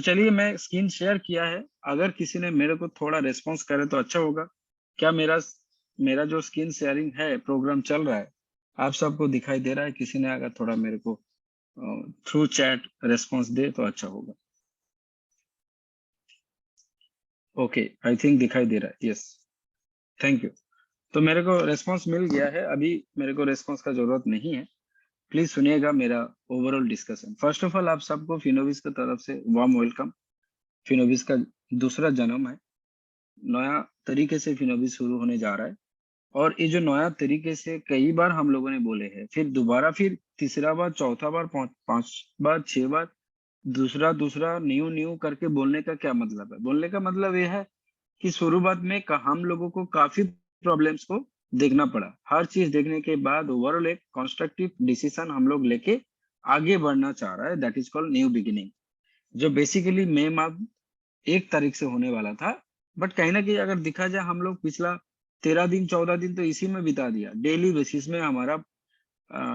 चलिए मैं screen share किया है, अगर किसी ने मेरे को थोड़ा रिस्पॉन्स करे तो अच्छा होगा। क्या मेरा मेरा जो स्क्रीन शेयरिंग है प्रोग्राम चल रहा है, आप सबको दिखाई दे रहा है? किसी ने अगर थोड़ा मेरे को थ्रू चैट रिस्पॉन्स दे तो अच्छा होगा। ओके, आई थिंक दिखाई दे रहा है। Yes, thank you. तो मेरे को रिस्पॉन्स मिल गया है, अभी मेरे को रिस्पॉन्स का जरूरत नहीं है। प्लीज सुनिएगा मेरा overall discussion. First of all आप सबको फिनोविस की तरफ से वार्म वेलकम। फिनोविस का दूसरा जन्म है, नया तरीके से फिनोविस शुरू होने जा रहा है। और ये जो नया तरीके से कई बार हम लोगों ने बोले हैं, फिर दोबारा, फिर तीसरा बार, चौथा बार, पांच बार, 6 बार, दूसरा दूसरा न्यू न्यू करके बोलने का क्या मतलब है? बोलने का मतलब ये है कि शुरुआत में हम लोगों को काफी प्रॉब्लम्स को देखना पड़ा। हर चीज देखने के बाद ओवरऑल एक कंस्ट्रक्टिव डिसीजन हम लोग लेके आगे बढ़ना चाह रहा है, that is called new beginning. जो बेसिकली मई माह 1 तारीख से होने वाला था, बट कहीं ना कहीं अगर देखा जाए, हम लोग पिछला 13 दिन 14 दिन तो इसी में बिता दिया। डेली बेसिस में हमारा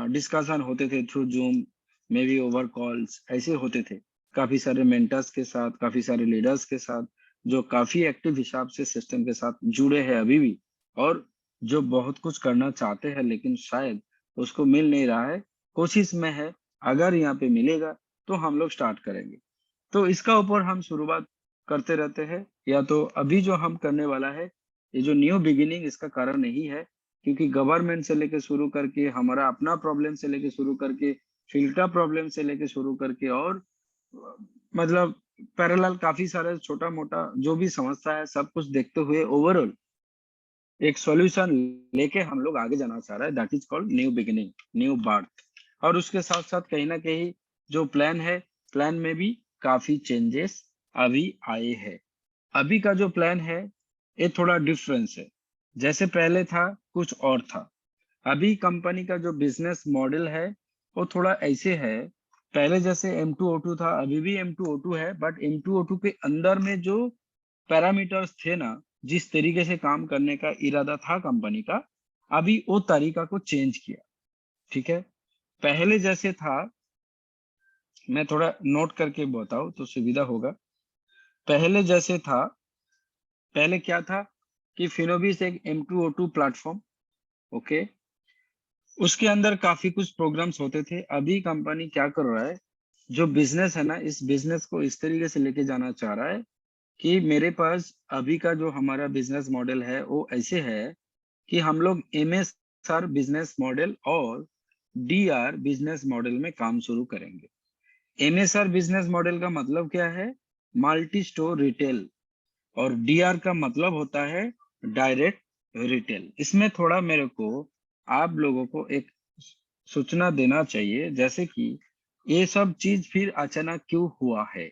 डिस्कशन होते थे through zoom, may be over calls, ऐसे होते थे। काफी सारे मेंटर्स के साथ, काफी सारे लीडर्स के साथ, जो काफी एक्टिव हिसाब से सिस्टम के साथ जुड़े हैं अभी भी, और जो बहुत कुछ करना चाहते हैं लेकिन शायद उसको मिल नहीं रहा है, कोशिश में है। अगर यहाँ पे मिलेगा तो हम लोग स्टार्ट करेंगे। तो इसका ऊपर हम शुरुआत करते रहते हैं। या तो अभी जो हम करने वाला है, ये जो न्यू बिगिनिंग, इसका कारण यही है क्योंकि गवर्नमेंट से लेके शुरू करके, हमारा अपना प्रॉब्लम से लेके शुरू करके, फिल्टर प्रॉब्लम से लेके शुरू करके, और मतलब पैरेलल काफी सारे छोटा मोटा जो भी समस्या है, सब कुछ देखते हुए ओवरऑल एक सॉल्यूशन लेके हम लोग आगे जाना चाह रहा है, that is called new beginning, new birth. और उसके साथ साथ कहीं ना कहीं जो प्लान है, प्लान में भी काफी चेंजेस अभी आए हैं। अभी का जो प्लान है ये थोड़ा डिफरेंस है। जैसे पहले था कुछ और था। अभी कंपनी का जो बिजनेस मॉडल है वो थोड़ा ऐसे है। पहले जैसे M2O2 था, अभी भी M2O2 है, बट M2O2 के अंदर में जो पैरामीटर्स थे ना, जिस तरीके से काम करने का इरादा था कंपनी का, अभी वो तरीका को चेंज किया। ठीक है, पहले जैसे था, मैं थोड़ा नोट करके बताऊं तो सुविधा होगा। पहले जैसे था, पहले क्या था कि फिनोविस एक M2O2 प्लेटफॉर्म, ओके, उसके अंदर काफी कुछ प्रोग्राम्स होते थे। अभी कंपनी क्या कर रहा है, जो बिजनेस है ना, इस बिजनेस को इस तरीके से लेके जाना चाह रहा है कि मेरे पास अभी का जो हमारा बिजनेस मॉडल है वो ऐसे है कि हम लोग MSR बिजनेस मॉडल और DR बिजनेस मॉडल में काम शुरू करेंगे। MSR बिजनेस मॉडल का मतलब क्या है? Multi store retail. और DR का मतलब होता है डायरेक्ट रिटेल। इसमें थोड़ा मेरे को आप लोगों को एक सूचना देना चाहिए, जैसे कि ये सब चीज फिर अचानक क्यों हुआ है,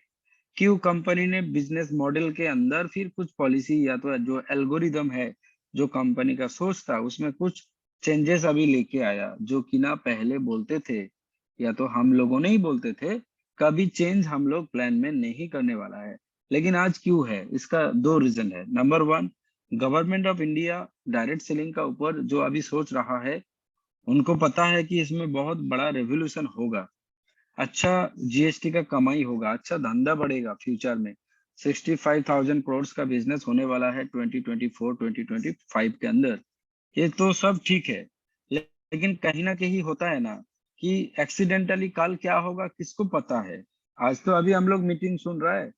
क्यों कंपनी ने बिजनेस मॉडल के अंदर फिर कुछ पॉलिसी या तो जो एल्गोरिदम है, जो कंपनी का सोच था, उसमें कुछ चेंजेस अभी लेके आया, जो कि ना पहले बोलते थे या तो हम लोगों ने ही बोलते थे। कभी चेंज हम लोग प्लान में नहीं करने वाला है, लेकिन आज क्यों है? इसका 2 रीजन है। Number 1, government of India direct selling का ऊपर जो अभी सोच रहा है, उनको पता है कि इसमें बहुत बड़ा रेवोल्यूशन होगा। अच्छा GST का कमाई होगा, अच्छा धंधा बढ़ेगा फ्यूचर में। 65,000 करोड़ का बिजनेस होने वाला है 2024 2025 के अंदर। ये तो सब ठीक है, लेकिन कहीं ना कहीं होता है ना कि एक्सीडेंटली कल क्या होगा किसको पता है। आज तो अभी हम लोग मीटिंग सुन रहा है,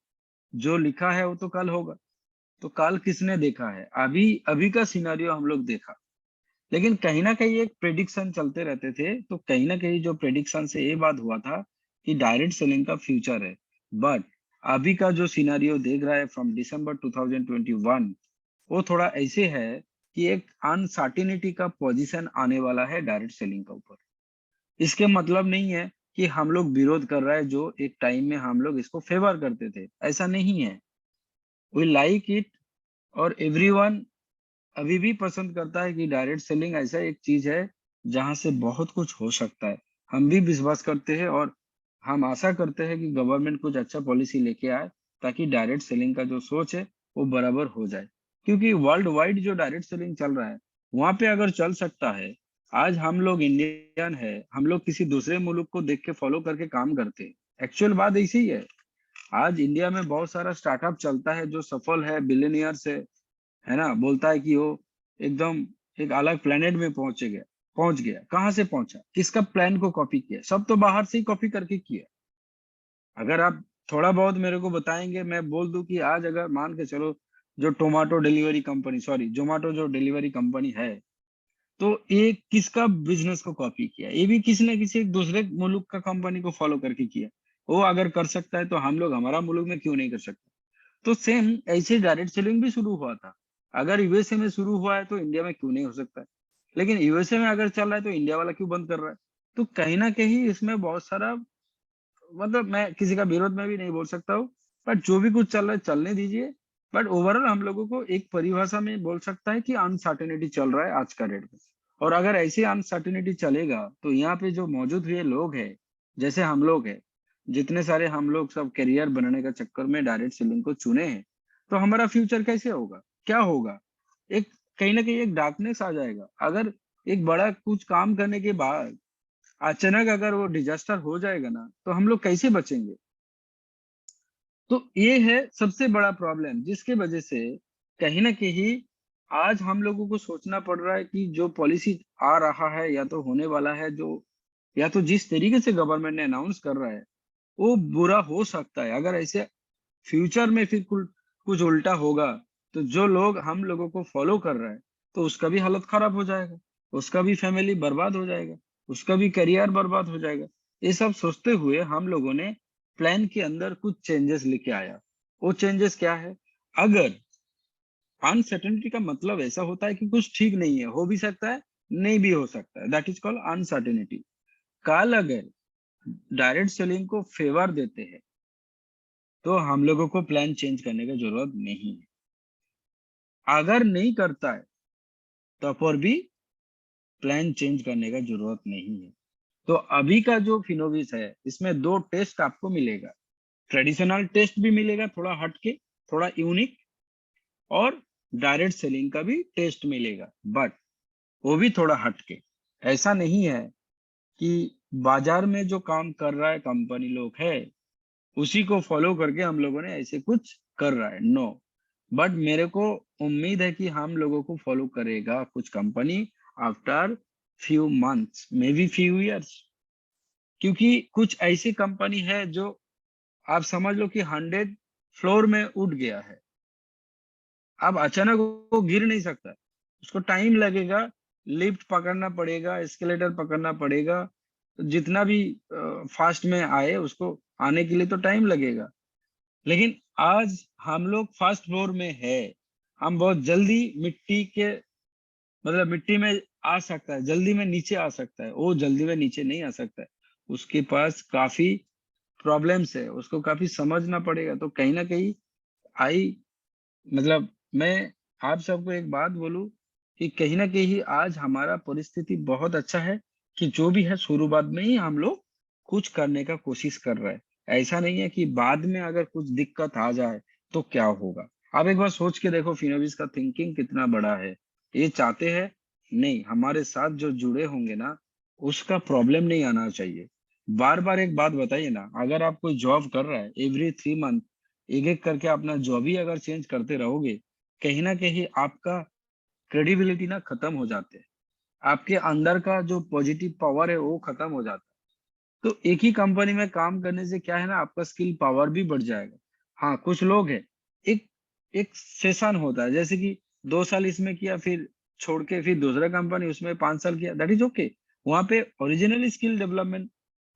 जो लिखा है वो तो कल होगा। तो कल किसने देखा है? अभी अभी का सिनारियो हम लोग देखा। लेकिन कहीं ना कहीं एक प्रेडिक्शन चलते रहते थे, तो कहीं ना कहीं जो प्रेडिक्शन से ये बात हुआ था कि डायरेक्ट सेलिंग का फ्यूचर है। बट अभी का जो सिनारियो देख रहा है फ्रॉम दिसंबर 2021, वो थोड़ा ऐसे है कि एक अनसर्टिनिटी का पोजीशन आने वाला है डायरेक्ट सेलिंग का ऊपर। इसके मतलब नहीं है कि हम लोग विरोध कर रहा है, जो एक टाइम में हम लोग इसको फेवर करते थे, ऐसा नहीं है। वी लाइक इट, और एवरीवन अभी भी पसंद करता है कि डायरेक्ट सेलिंग ऐसा एक चीज है जहां से बहुत कुछ हो सकता है। हम भी विश्वास करते हैं, और हम आशा करते हैं कि गवर्नमेंट कुछ अच्छा पॉलिसी लेके आए, ताकि डायरेक्ट सेलिंग का जो सोच है वो बराबर हो जाए। क्योंकि वर्ल्ड वाइड जो डायरेक्ट सेलिंग चल रहा है, वहां पे अगर चल सकता है, आज हम लोग इंडियन है, हम लोग किसी दूसरे मुल्क को देख के फॉलो करके काम करते हैं। एक्चुअल बात ऐसी ही है। आज इंडिया में बहुत सारा स्टार्टअप चलता है जो सफल है, बिलियनियर है ना, बोलता है कि वो एकदम एक अलग प्लेनेट में पहुंच गया। कहाँ से पहुंचा, किसका प्लान को कॉपी किया? सब तो बाहर से ही कॉपी करके किया। अगर आप थोड़ा बहुत मेरे को बताएंगे, मैं बोल दूं कि आज अगर मान के चलो, जो tomato delivery company, sorry Zomato जो डिलीवरी कंपनी है, तो ये किसका बिजनेस को कॉपी किया? ये भी किसी न किसी एक दूसरे मुल्क का कंपनी को फॉलो करके किया। वो अगर कर सकता है तो हम लोग हमारा मुल्क में क्यों नहीं कर सकते? तो सेम ऐसे डायरेक्ट सेलिंग भी शुरू हुआ था। अगर यूएसए में शुरू हुआ है तो इंडिया में क्यों नहीं हो सकता है? लेकिन यूएसए में अगर चल रहा है तो इंडिया वाला क्यों बंद कर रहा है? तो कहीं ना कहीं इसमें बहुत सारा, मतलब मैं किसी का विरोध में भी नहीं बोल सकता हूँ, बट जो भी कुछ चल रहा है चलने दीजिए। बट ओवरऑल हम लोगों को एक परिभाषा में बोल सकता है कि अनसर्टेनिटी चल रहा है आज का डेट में। और अगर ऐसे अनसर्टेनिटी चलेगा तो यहाँ पे जो मौजूद हुए लोग हैं, जैसे हम लोग हैं, जितने सारे हम लोग सब करियर बनने का चक्कर में डायरेक्ट सेलिंग को चुने हैं, तो हमारा फ्यूचर कैसे होगा, क्या होगा? एक कहीं ना कहीं एक डार्कनेस आ जाएगा। अगर एक बड़ा कुछ काम करने के बाद अचानक अगर वो डिजास्टर हो जाएगा ना, तो हम लोग कैसे बचेंगे? तो ये है सबसे बड़ा प्रॉब्लम, जिसके वजह से कहीं ना कहीं आज हम लोगों को सोचना पड़ रहा है कि जो पॉलिसी आ रहा है या तो होने वाला है, जो या तो जिस तरीके से गवर्नमेंट ने अनाउंस कर रहा है, वो बुरा हो सकता है। अगर ऐसे फ्यूचर में फिर कुछ उल्टा होगा, तो जो लोग हम लोगों को फॉलो कर रहा है, तो उसका भी हालत खराब हो जाएगा, उसका भी फैमिली बर्बाद हो जाएगा, उसका भी करियर बर्बाद हो जाएगा। ये सब सोचते हुए हम लोगों ने प्लान के अंदर कुछ चेंजेस लेके आया। वो चेंजेस क्या है? अगर अनसर्टेनिटी का मतलब ऐसा होता है कि कुछ ठीक नहीं है, हो भी सकता है, नहीं भी हो सकता है, दैट इज कॉल्ड अनसर्टेनिटी। कल अगर डायरेक्ट सेलिंग को फेवर देते हैं तो हम लोगों को प्लान चेंज करने की जरूरत नहीं है। अगर नहीं करता है तो पर भी प्लान चेंज करने का जरूरत नहीं है। तो अभी का जो फिनोविस है, इसमें दो टेस्ट आपको मिलेगा। ट्रेडिशनल टेस्ट भी मिलेगा, थोड़ा हटके, थोड़ा यूनिक, और डायरेक्ट सेलिंग का भी टेस्ट मिलेगा, बट वो भी थोड़ा हटके। ऐसा नहीं है कि बाजार में जो काम कर रहा है कंपनी लोग है, उसी को फॉलो करके हम लोगों ने ऐसे कुछ कर रहा है, नो। बट मेरे को उम्मीद है कि हम लोगों को फॉलो करेगा कुछ company after few months, may be few years. क्योंकि कुछ ऐसी कंपनी है जो आप समझ लो कि 100 फ्लोर में उठ गया है। अब अचानक वो गिर नहीं सकता, उसको टाइम लगेगा, लिफ्ट पकड़ना पड़ेगा, एस्केलेटर पकड़ना पड़ेगा। तो जितना भी फास्ट में आए, उसको आने के लिए तो टाइम लगेगा। लेकिन आज हम लोग फर्स्ट फ्लोर में है, हम बहुत जल्दी मिट्टी के, मतलब मिट्टी में आ सकता है, जल्दी में नीचे आ सकता है। वो जल्दी में नीचे नहीं आ सकता है, उसके पास काफी प्रॉब्लम्स है, उसको काफी समझना पड़ेगा। तो कहीं ना कहीं आई, मतलब मैं आप सबको एक बात बोलूं कि कहीं ना कहीं आज हमारा परिस्थिति बहुत अच्छा है कि जो भी है शुरुआत में ही हम लोग कुछ करने का कोशिश कर रहे हैं। ऐसा नहीं है कि बाद में अगर कुछ दिक्कत आ जाए तो क्या होगा। आप एक बार सोच के देखो, फिनोविस का थिंकिंग कितना बड़ा है। ये चाहते हैं नहीं, हमारे साथ जो जुड़े होंगे ना, उसका प्रॉब्लम नहीं आना चाहिए। बार बार एक बात बताइए ना, अगर आप कोई जॉब कर रहा है, एवरी 3 मंथ एक एक करके अपना जॉब ही अगर चेंज करते रहोगे, कहीं ना कहीं आपका क्रेडिबिलिटी ना खत्म हो जाते हैं, आपके अंदर का जो पॉजिटिव पावर है वो खत्म हो जाता है। तो एक ही कंपनी में काम करने से क्या है ना, आपका स्किल पावर भी बढ़ जाएगा। हाँ, कुछ लोग हैं, एक एक सेशन होता है, जैसे कि 2 साल इसमें किया, फिर छोड़ के फिर दूसरा कंपनी उसमें 5 साल किया, दैट इज ओके। वहां पे ओरिजिनल स्किल डेवलपमेंट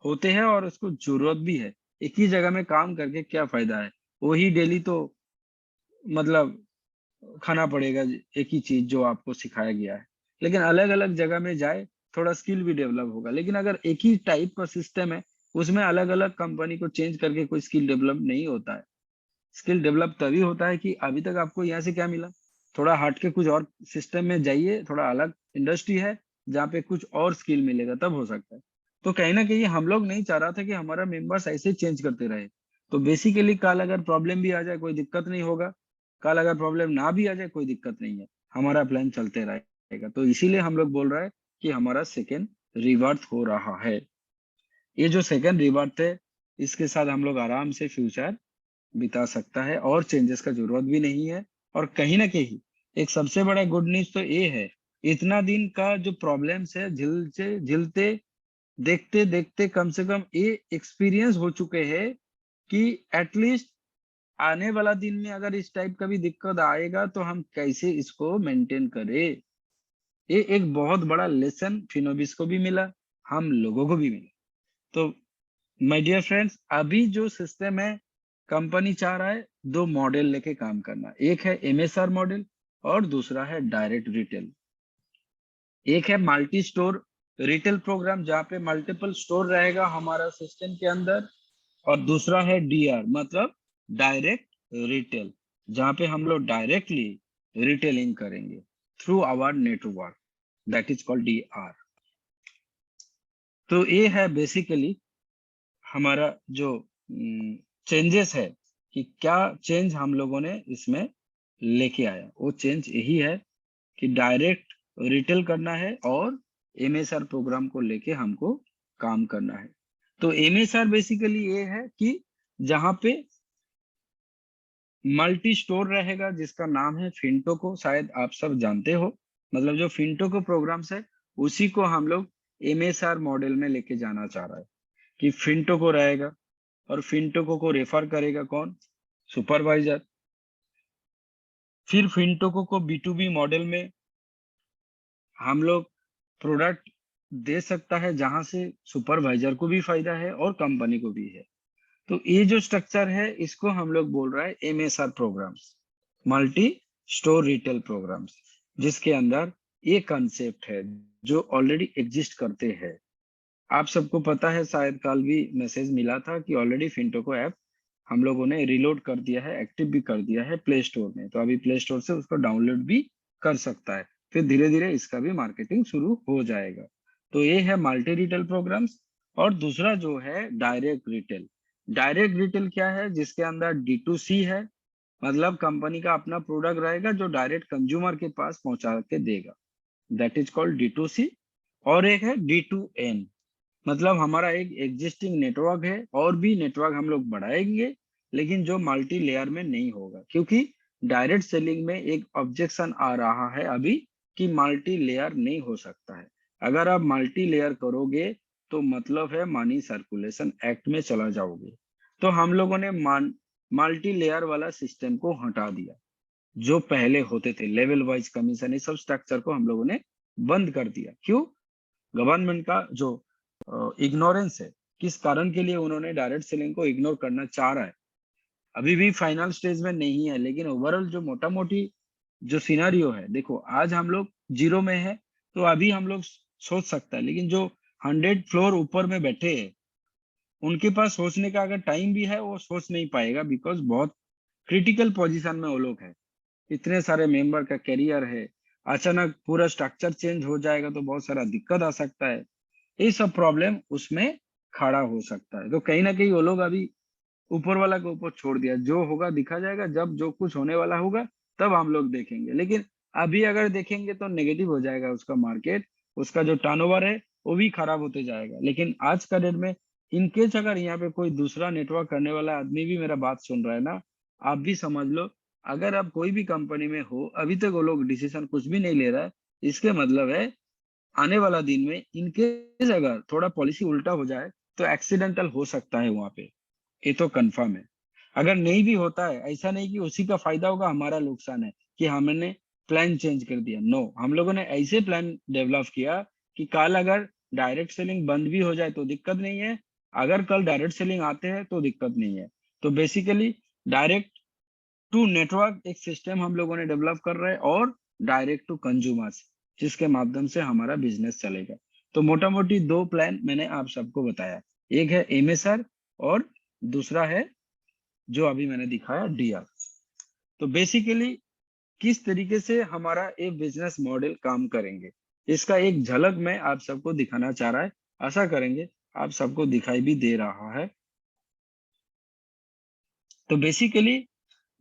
होते हैं और उसको जरूरत भी है। एक ही जगह में काम करके क्या फायदा है? वही डेली तो, मतलब खाना पड़ेगा एक ही चीज जो आपको सिखाया गया है। लेकिन अलग अलग जगह में जाए, थोड़ा स्किल भी डेवलप होगा। लेकिन अगर एक ही टाइप का सिस्टम है, उसमें अलग अलग कंपनी को चेंज करके कोई स्किल डेवलप नहीं होता है। स्किल डेवलप तभी होता है कि अभी तक आपको यहाँ से क्या मिला, थोड़ा हट के कुछ और सिस्टम में जाइए, थोड़ा अलग इंडस्ट्री है जहाँ पे कुछ और स्किल मिलेगा, तब हो सकता है। तो कहीं ना कहीं हम लोग नहीं चाह रहा था कि हमारा मेंबर्स ऐसे चेंज करते रहे। तो बेसिकली कल अगर प्रॉब्लम भी आ जाए कोई दिक्कत नहीं होगा, कल अगर प्रॉब्लम ना भी आ जाए कोई दिक्कत नहीं है, हमारा प्लान चलते रहेगा। तो इसीलिए हम लोग बोल रहे हैं कि हमारा सेकेंड रिवर्थ हो रहा है। ये जो सेकेंड रिवर्थ है, इसके साथ हम लोग आराम से फ्यूचर बिता सकता है और चेंजेस का जरूरत भी नहीं है। और कहीं ना कहीं एक सबसे बड़ा गुड न्यूज तो ये है, इतना दिन का जो प्रॉब्लम्स है झिलते झिलते देखते देखते कम से कम ये एक्सपीरियंस हो चुके हैं कि एटलीस्ट आने वाला दिन में अगर इस टाइप का भी दिक्कत आएगा तो हम कैसे इसको मेंटेन करें। ये एक बहुत बड़ा लेसन फिनोबिस को भी मिला, हम लोगों को भी मिला। तो माय डियर फ्रेंड्स, अभी जो सिस्टम है कंपनी चाह रहा है दो मॉडल लेके काम करना, एक है एमएसआर मॉडल और दूसरा है डायरेक्ट रिटेल। एक है मल्टी स्टोर रिटेल प्रोग्राम जहाँ पे मल्टीपल स्टोर रहेगा हमारा सिस्टम के अंदर, और दूसरा है डीआर मतलब डायरेक्ट रिटेल, जहाँ पे हम लोग डायरेक्टली रिटेलिंग करेंगे through our network, that is called DR. तो ये है बेसिकली हमारा जो चेंजेस है कि क्या चेंज हम लोगों ने इसमें लेके आया। वो चेंज यही है कि डायरेक्ट रिटेल करना है और एमएसआर प्रोग्राम को लेके हमको काम करना है। तो एमएसआर बेसिकली ये है कि जहाँ पे मल्टी स्टोर रहेगा जिसका नाम है फिंटोको, शायद आप सब जानते हो। मतलब जो फिंटोको प्रोग्राम्स है उसी को हम लोग एमएसआर मॉडल में लेके जाना चाह रहा है कि फिंटोको रहेगा और फिंटोको को रेफर करेगा कौन, सुपरवाइजर। फिर फिंटोको को बी2बी मॉडल में हम लोग प्रोडक्ट दे सकता है जहां से सुपरवाइजर को भी फायदा है और कंपनी को भी है। तो ये जो स्ट्रक्चर है इसको हम लोग बोल रहा है MSR programs, multi store retail programs, जिसके अंदर ये कंसेप्ट है जो ऑलरेडी एग्जिस्ट करते हैं। आप सबको पता है, शायद कल भी मैसेज मिला था कि ऑलरेडी फिंटोको ऐप हम लोगों ने रिलोड कर दिया है, एक्टिव भी कर दिया है प्ले स्टोर में। तो अभी प्ले स्टोर से उसको डाउनलोड भी कर सकता है। फिर धीरे धीरे इसका भी मार्केटिंग शुरू हो जाएगा। तो ये है मल्टी रिटेल प्रोग्राम्स। और दूसरा जो है डायरेक्ट रिटेल। डायरेक्ट रिटेल क्या है, जिसके अंदर D2C है, मतलब कंपनी का अपना प्रोडक्ट रहेगा जो डायरेक्ट कंज्यूमर के पास पहुंचा के देगा, दैट इज कॉल्ड D2C। और एक है D2N, मतलब हमारा एक एग्जिस्टिंग नेटवर्क है और भी नेटवर्क हम लोग बढ़ाएंगे, लेकिन जो मल्टी लेयर में नहीं होगा, क्योंकि डायरेक्ट सेलिंग में एक ऑब्जेक्शन आ रहा है अभी कि मल्टी लेयर नहीं हो सकता है। अगर आप मल्टी लेयर करोगे तो मतलब है मनी सर्कुलेशन एक्ट में चला जाओगे। तो हम लोगों ने मल्टी लेयर वाला सिस्टम को हटा दिया, जो पहले होते थे लेवल वाइज कमीशन, ये सब स्ट्रक्चर को हम लोगों ने बंद कर दिया। क्यों? गवर्नमेंट का जो इग्नोरेंस है, किस कारण के लिए उन्होंने डायरेक्ट सेलिंग को इग्नोर करना चाह रहा है, अभी भी फाइनल स्टेज में नहीं है। लेकिन ओवरऑल जो मोटा मोटी जो सिनारियो है, देखो आज हम लोग जीरो में है तो अभी हम लोग सोच सकता है, लेकिन जो 100 फ्लोर ऊपर में बैठे हैं उनके पास सोचने का अगर टाइम भी है वो सोच नहीं पाएगा, बिकॉज बहुत क्रिटिकल पोजीशन में वो लोग हैं। इतने सारे मेंबर का करियर है, अचानक पूरा स्ट्रक्चर चेंज हो जाएगा तो बहुत सारा दिक्कत आ सकता है। ये सब प्रॉब्लम उसमें खड़ा हो सकता है। तो कहीं ना कहीं वो लोग अभी ऊपर वाला के ऊपर छोड़ दिया, जो होगा दिखा जाएगा, जब जो कुछ होने वाला होगा तब हम लोग देखेंगे। लेकिन अभी अगर देखेंगे तो नेगेटिव हो जाएगा उसका मार्केट, उसका जो टर्नओवर है वो भी खराब होते जाएगा। लेकिन आज का डेट में इनकेस अगर यहाँ पे कोई दूसरा नेटवर्क करने वाला आदमी भी मेरा बात सुन रहा है ना, आप भी समझ लो, अगर आप कोई भी कंपनी में हो अभी तक वो लोग डिसीजन कुछ भी नहीं ले रहा है, इसके मतलब है आने वाला दिन में इनकेस अगर थोड़ा पॉलिसी उल्टा हो जाए तो एक्सीडेंटल हो सकता है वहां पे, ये तो कंफर्म है। अगर नहीं भी होता है, ऐसा नहीं कि उसी का फायदा होगा हमारा नुकसान है कि हमने प्लान चेंज कर दिया। नो, हम लोगों ने ऐसे प्लान डेवलप किया कि कल अगर डायरेक्ट सेलिंग बंद भी हो जाए तो दिक्कत नहीं है, अगर कल डायरेक्ट सेलिंग आते हैं तो दिक्कत नहीं है। तो बेसिकली डायरेक्ट टू नेटवर्क एक सिस्टम हम लोगों ने डेवलप कर रहे हैं और डायरेक्ट टू कंज्यूमर्स, जिसके माध्यम से हमारा बिजनेस चलेगा। तो मोटा मोटी दो प्लान मैंने आप सबको बताया, एक है एमएसआर और दूसरा है जो अभी मैंने दिखाया डीआर। तो बेसिकली किस तरीके से हमारा एक बिजनेस मॉडल काम करेंगे, इसका एक झलक मैं आप सबको दिखाना चाह रहा है। आशा करेंगे आप सबको दिखाई भी दे रहा है। तो बेसिकली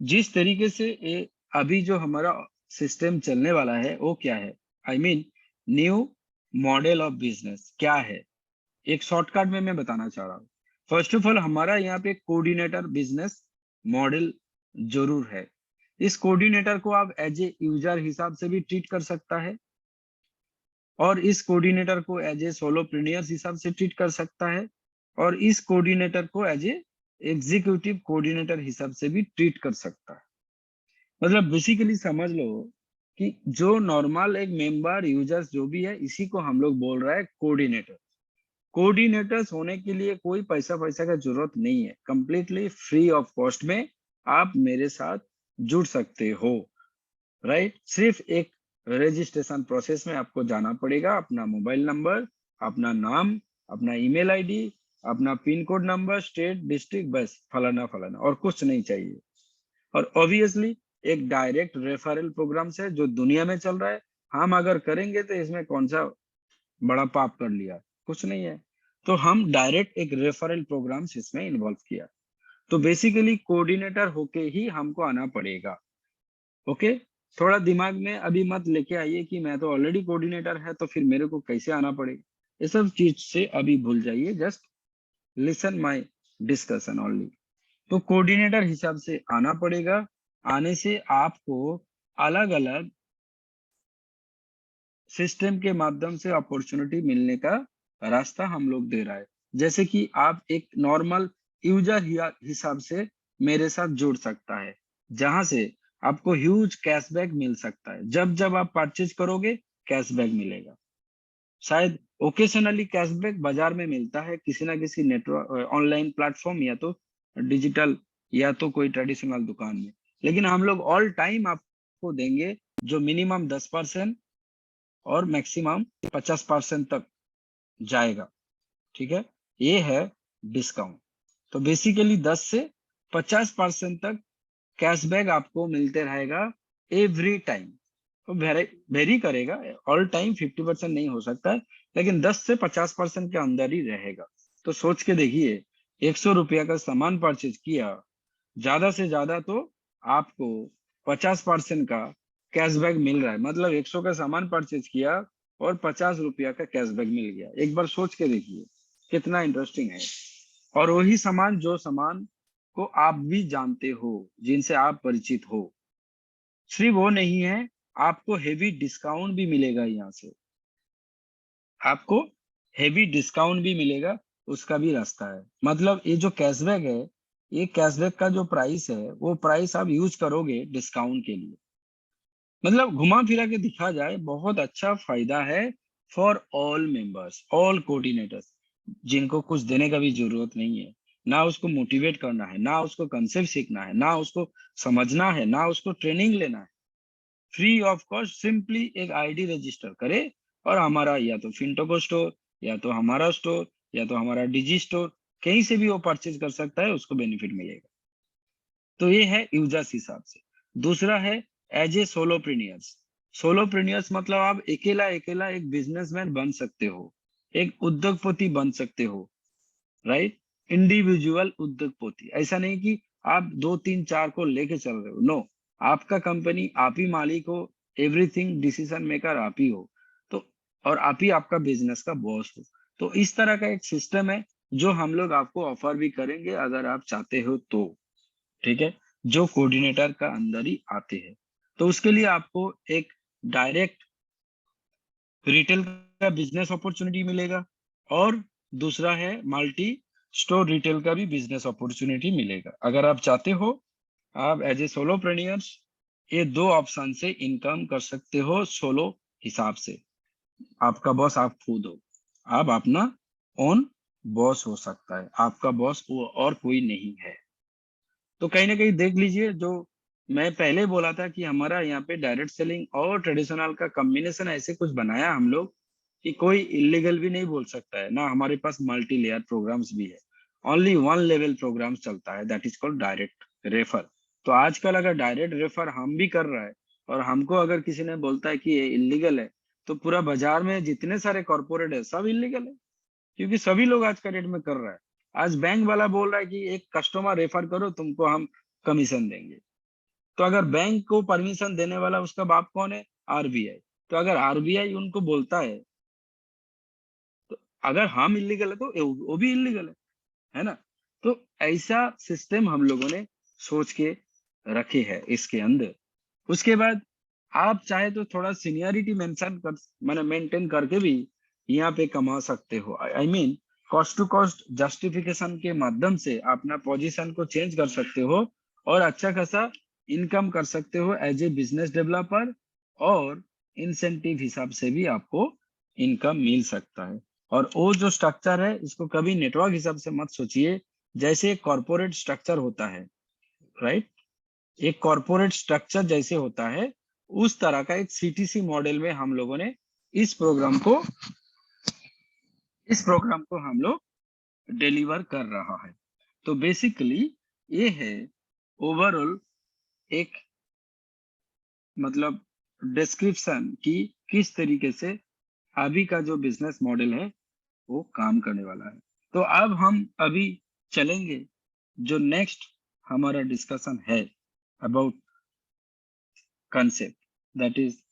जिस तरीके से ये अभी जो हमारा सिस्टम चलने वाला है वो क्या है, I mean new model of business क्या है, एक शॉर्टकट में मैं बताना चाह रहा हूँ। फर्स्ट ऑफ ऑल हमारा यहाँ पे कोऑर्डिनेटर बिजनेस मॉडल जरूर है। इस कोऑर्डिनेटर को आप एज ए यूजर हिसाब से भी ट्रीट कर सकता है, और इस कोऑर्डिनेटर को एज ए सोलोप्रेन्योर्स हिसाब से ट्रीट कर सकता है, और इस कोऑर्डिनेटर को एज ए एग्जीक्यूटिव कोऑर्डिनेटर हिसाब से भी ट्रीट कर सकता है। मतलब बेसिकली समझ लो कि जो नॉर्मल एक मेंबर यूजर्स जो भी है, इसी को हम लोग बोल रहे हैं कोऑर्डिनेटर। कोऑर्डिनेटर्स होने के लिए कोई पैसा पैसा का जरूरत नहीं है, कंप्लीटली फ्री ऑफ कॉस्ट में आप मेरे साथ जुड़ सकते हो, राइट। सिर्फ एक रजिस्ट्रेशन प्रोसेस में आपको जाना पड़ेगा, अपना मोबाइल नंबर, अपना नाम, अपना ईमेल आईडी, अपना pin code number, state, district, बस फलाना फलाना, और कुछ नहीं चाहिए। और ऑब्वियसली एक डायरेक्ट रेफरल प्रोग्राम से जो दुनिया में चल रहा है, हम अगर करेंगे तो इसमें कौन सा बड़ा पाप कर लिया, कुछ नहीं है। तो हम डायरेक्ट एक रेफरल प्रोग्राम इसमें इन्वॉल्व किया। तो बेसिकली कोऑर्डिनेटर होके ही हमको आना पड़ेगा। ओके, थोड़ा दिमाग में अभी मत लेके आइए कि मैं तो ऑलरेडी कोऑर्डिनेटर है तो फिर मेरे को कैसे आना पड़ेगा, ये सब चीज से अभी भूल जाइए। Just listen my discussion only. तो कोऑर्डिनेटर हिसाब से आना पड़ेगा। आने से आपको अलग अलग सिस्टम के माध्यम से अपॉर्चुनिटी मिलने का रास्ता हम लोग दे रहा है। जैसे कि आप एक नॉर्मल यूजर हिसाब से मेरे साथ जुड़ सकता है, जहां से आपको ह्यूज कैशबैक मिल सकता है। जब जब आप परचेज करोगे कैशबैक मिलेगा। शायद ओकेशनली कैशबैक बाजार में मिलता है किसी ना किसी नेटवर्क ऑनलाइन प्लेटफॉर्म, या तो डिजिटल, या तो कोई ट्रेडिशनल दुकान में। लेकिन हम लोग ऑल टाइम आपको देंगे जो मिनिमम 10% और मैक्सिमम 50% तक जाएगा। ठीक है, ये है डिस्काउंट। तो बेसिकली 10 से 50% तक कैशबैक आपको मिलते रहेगा एवरी टाइम। तो वेरी करेगा, ऑल टाइम 50% नहीं हो सकता है, लेकिन 10 से 50% के अंदर ही रहेगा। तो सोच के देखिए, 100 रुपया का सामान परचेज किया, ज्यादा से ज्यादा तो आपको 50% का कैशबैक मिल रहा है। मतलब 100 का सामान परचेज किया और 50 रुपया का कैशबैक मिल गया। एक बार सोच के देखिए कितना इंटरेस्टिंग है। और वही सामान, जो सामान को आप भी जानते हो, जिनसे आप परिचित हो, सिर्फ वो नहीं है, आपको हेवी डिस्काउंट भी मिलेगा यहाँ से। आपको हेवी डिस्काउंट भी मिलेगा, उसका भी रास्ता है। मतलब ये जो कैशबैक है, ये कैशबैक का जो प्राइस है, वो प्राइस आप यूज करोगे डिस्काउंट के लिए। मतलब घुमा फिरा के दिखा जाए, बहुत अच्छा फायदा है for all members, all coordinators, जिनको कुछ देने का भी जरूरत नहीं है। ना उसको मोटिवेट करना है, ना उसको कंसेप्ट सीखना है, ना उसको समझना है, ना उसको ट्रेनिंग लेना है। फ्री ऑफ कॉस्ट सिंपली एक आईडी रजिस्टर करे, और हमारा या तो फिंटोको स्टोर, या तो हमारा स्टोर, या तो हमारा डिजी स्टोर, कहीं से भी वो परचेज कर सकता है, उसको बेनिफिट मिलेगा। तो ये है यूजर्स हिसाब से। दूसरा है एज ए सोलोप्रेन्योर्स। सोलोप्रेन्योर्स मतलब आप अकेला अकेला एक बिजनेसमैन बन सकते हो, एक उद्योगपति बन सकते हो, राइट। इंडिविजुअल उद्योगपति, ऐसा नहीं कि आप 2 3 4 को लेके चल रहे हो, नो। आपका कंपनी, आप ही मालिक हो, एवरीथिंग डिसीजन मेकर आप ही हो। तो और आप ही आपका बिजनेस का बॉस हो। तो इस तरह का एक सिस्टम है जो हम लोग आपको ऑफर भी करेंगे अगर आप चाहते हो तो। ठीक है, जो कोऑर्डिनेटर का अंदर ही आते हैं। तो उसके लिए आपको एक डायरेक्ट रिटेल का बिजनेस अपॉर्चुनिटी मिलेगा, और दूसरा है मल्टी स्टोर रिटेल का भी बिजनेस अपॉर्चुनिटी मिलेगा। अगर आप चाहते हो, आप एज ए सोलोप्रेन्योर्स ये 2 ऑप्शन से इनकम कर सकते हो सोलो हिसाब से। आपका बॉस आप खुद हो, आप अपना ओन बॉस हो सकता है, आपका बॉस वो और कोई नहीं है। तो कहीं ना कहीं देख लीजिए, जो मैं पहले बोला था कि हमारा यहाँ पे डायरेक्ट सेलिंग और ट्रेडिशनल का कॉम्बिनेशन ऐसे कुछ बनाया हम लोग कि कोई इलीगल भी नहीं बोल सकता है ना। हमारे पास मल्टी लेयर प्रोग्राम्स भी है। ओनली वन लेवल प्रोग्राम्स चलता है, that is called direct refer. तो आजकल अगर डायरेक्ट रेफर हम भी कर रहा है, और हमको अगर किसी ने बोलता है कि ये इलीगल है, तो पूरा बाजार में जितने सारे कॉर्पोरेट है सब इलीगल है, क्योंकि सभी लोग आज का डेट में कर रहा है। आज बैंक वाला बोल रहा है कि एक कस्टमर रेफर करो, तुमको हम कमीशन देंगे। तो अगर बैंक को परमिशन देने वाला उसका बाप कौन है? आरबीआई। तो अगर आरबीआई उनको बोलता है, तो अगर हम इलीगल है तो वो भी इलीगल है ना। तो ऐसा सिस्टम हम लोगों ने सोच के रखे है इसके अंदर। उसके बाद आप चाहे तो थोड़ा सीनियरिटी मेंशन कर माने मेंटेन करके भी यहाँ पे कमा सकते हो। I mean cost to cost justification के माध्यम से अपना पोजीशन को चेंज कर सकते हो और अच्छा खासा इनकम कर सकते हो एज ए बिजनेस डेवलपर, और इंसेंटिव हिसाब से भी आपको इनकम मिल सकता है। और वो जो स्ट्रक्चर है इसको कभी नेटवर्क हिसाब से मत सोचिए, जैसे कॉर्पोरेट स्ट्रक्चर होता है, राइट? एक कॉर्पोरेट स्ट्रक्चर जैसे होता है उस तरह का एक सीटीसी मॉडल में हम लोगों ने इस प्रोग्राम को हम लोग डिलीवर कर रहा है। तो बेसिकली ये है ओवरऑल एक मतलब डिस्क्रिप्शन कि किस तरीके से अभी का जो बिजनेस मॉडल है वो काम करने वाला है। तो अब हम अभी चलेंगे जो नेक्स्ट हमारा डिस्कशन है about concept, that is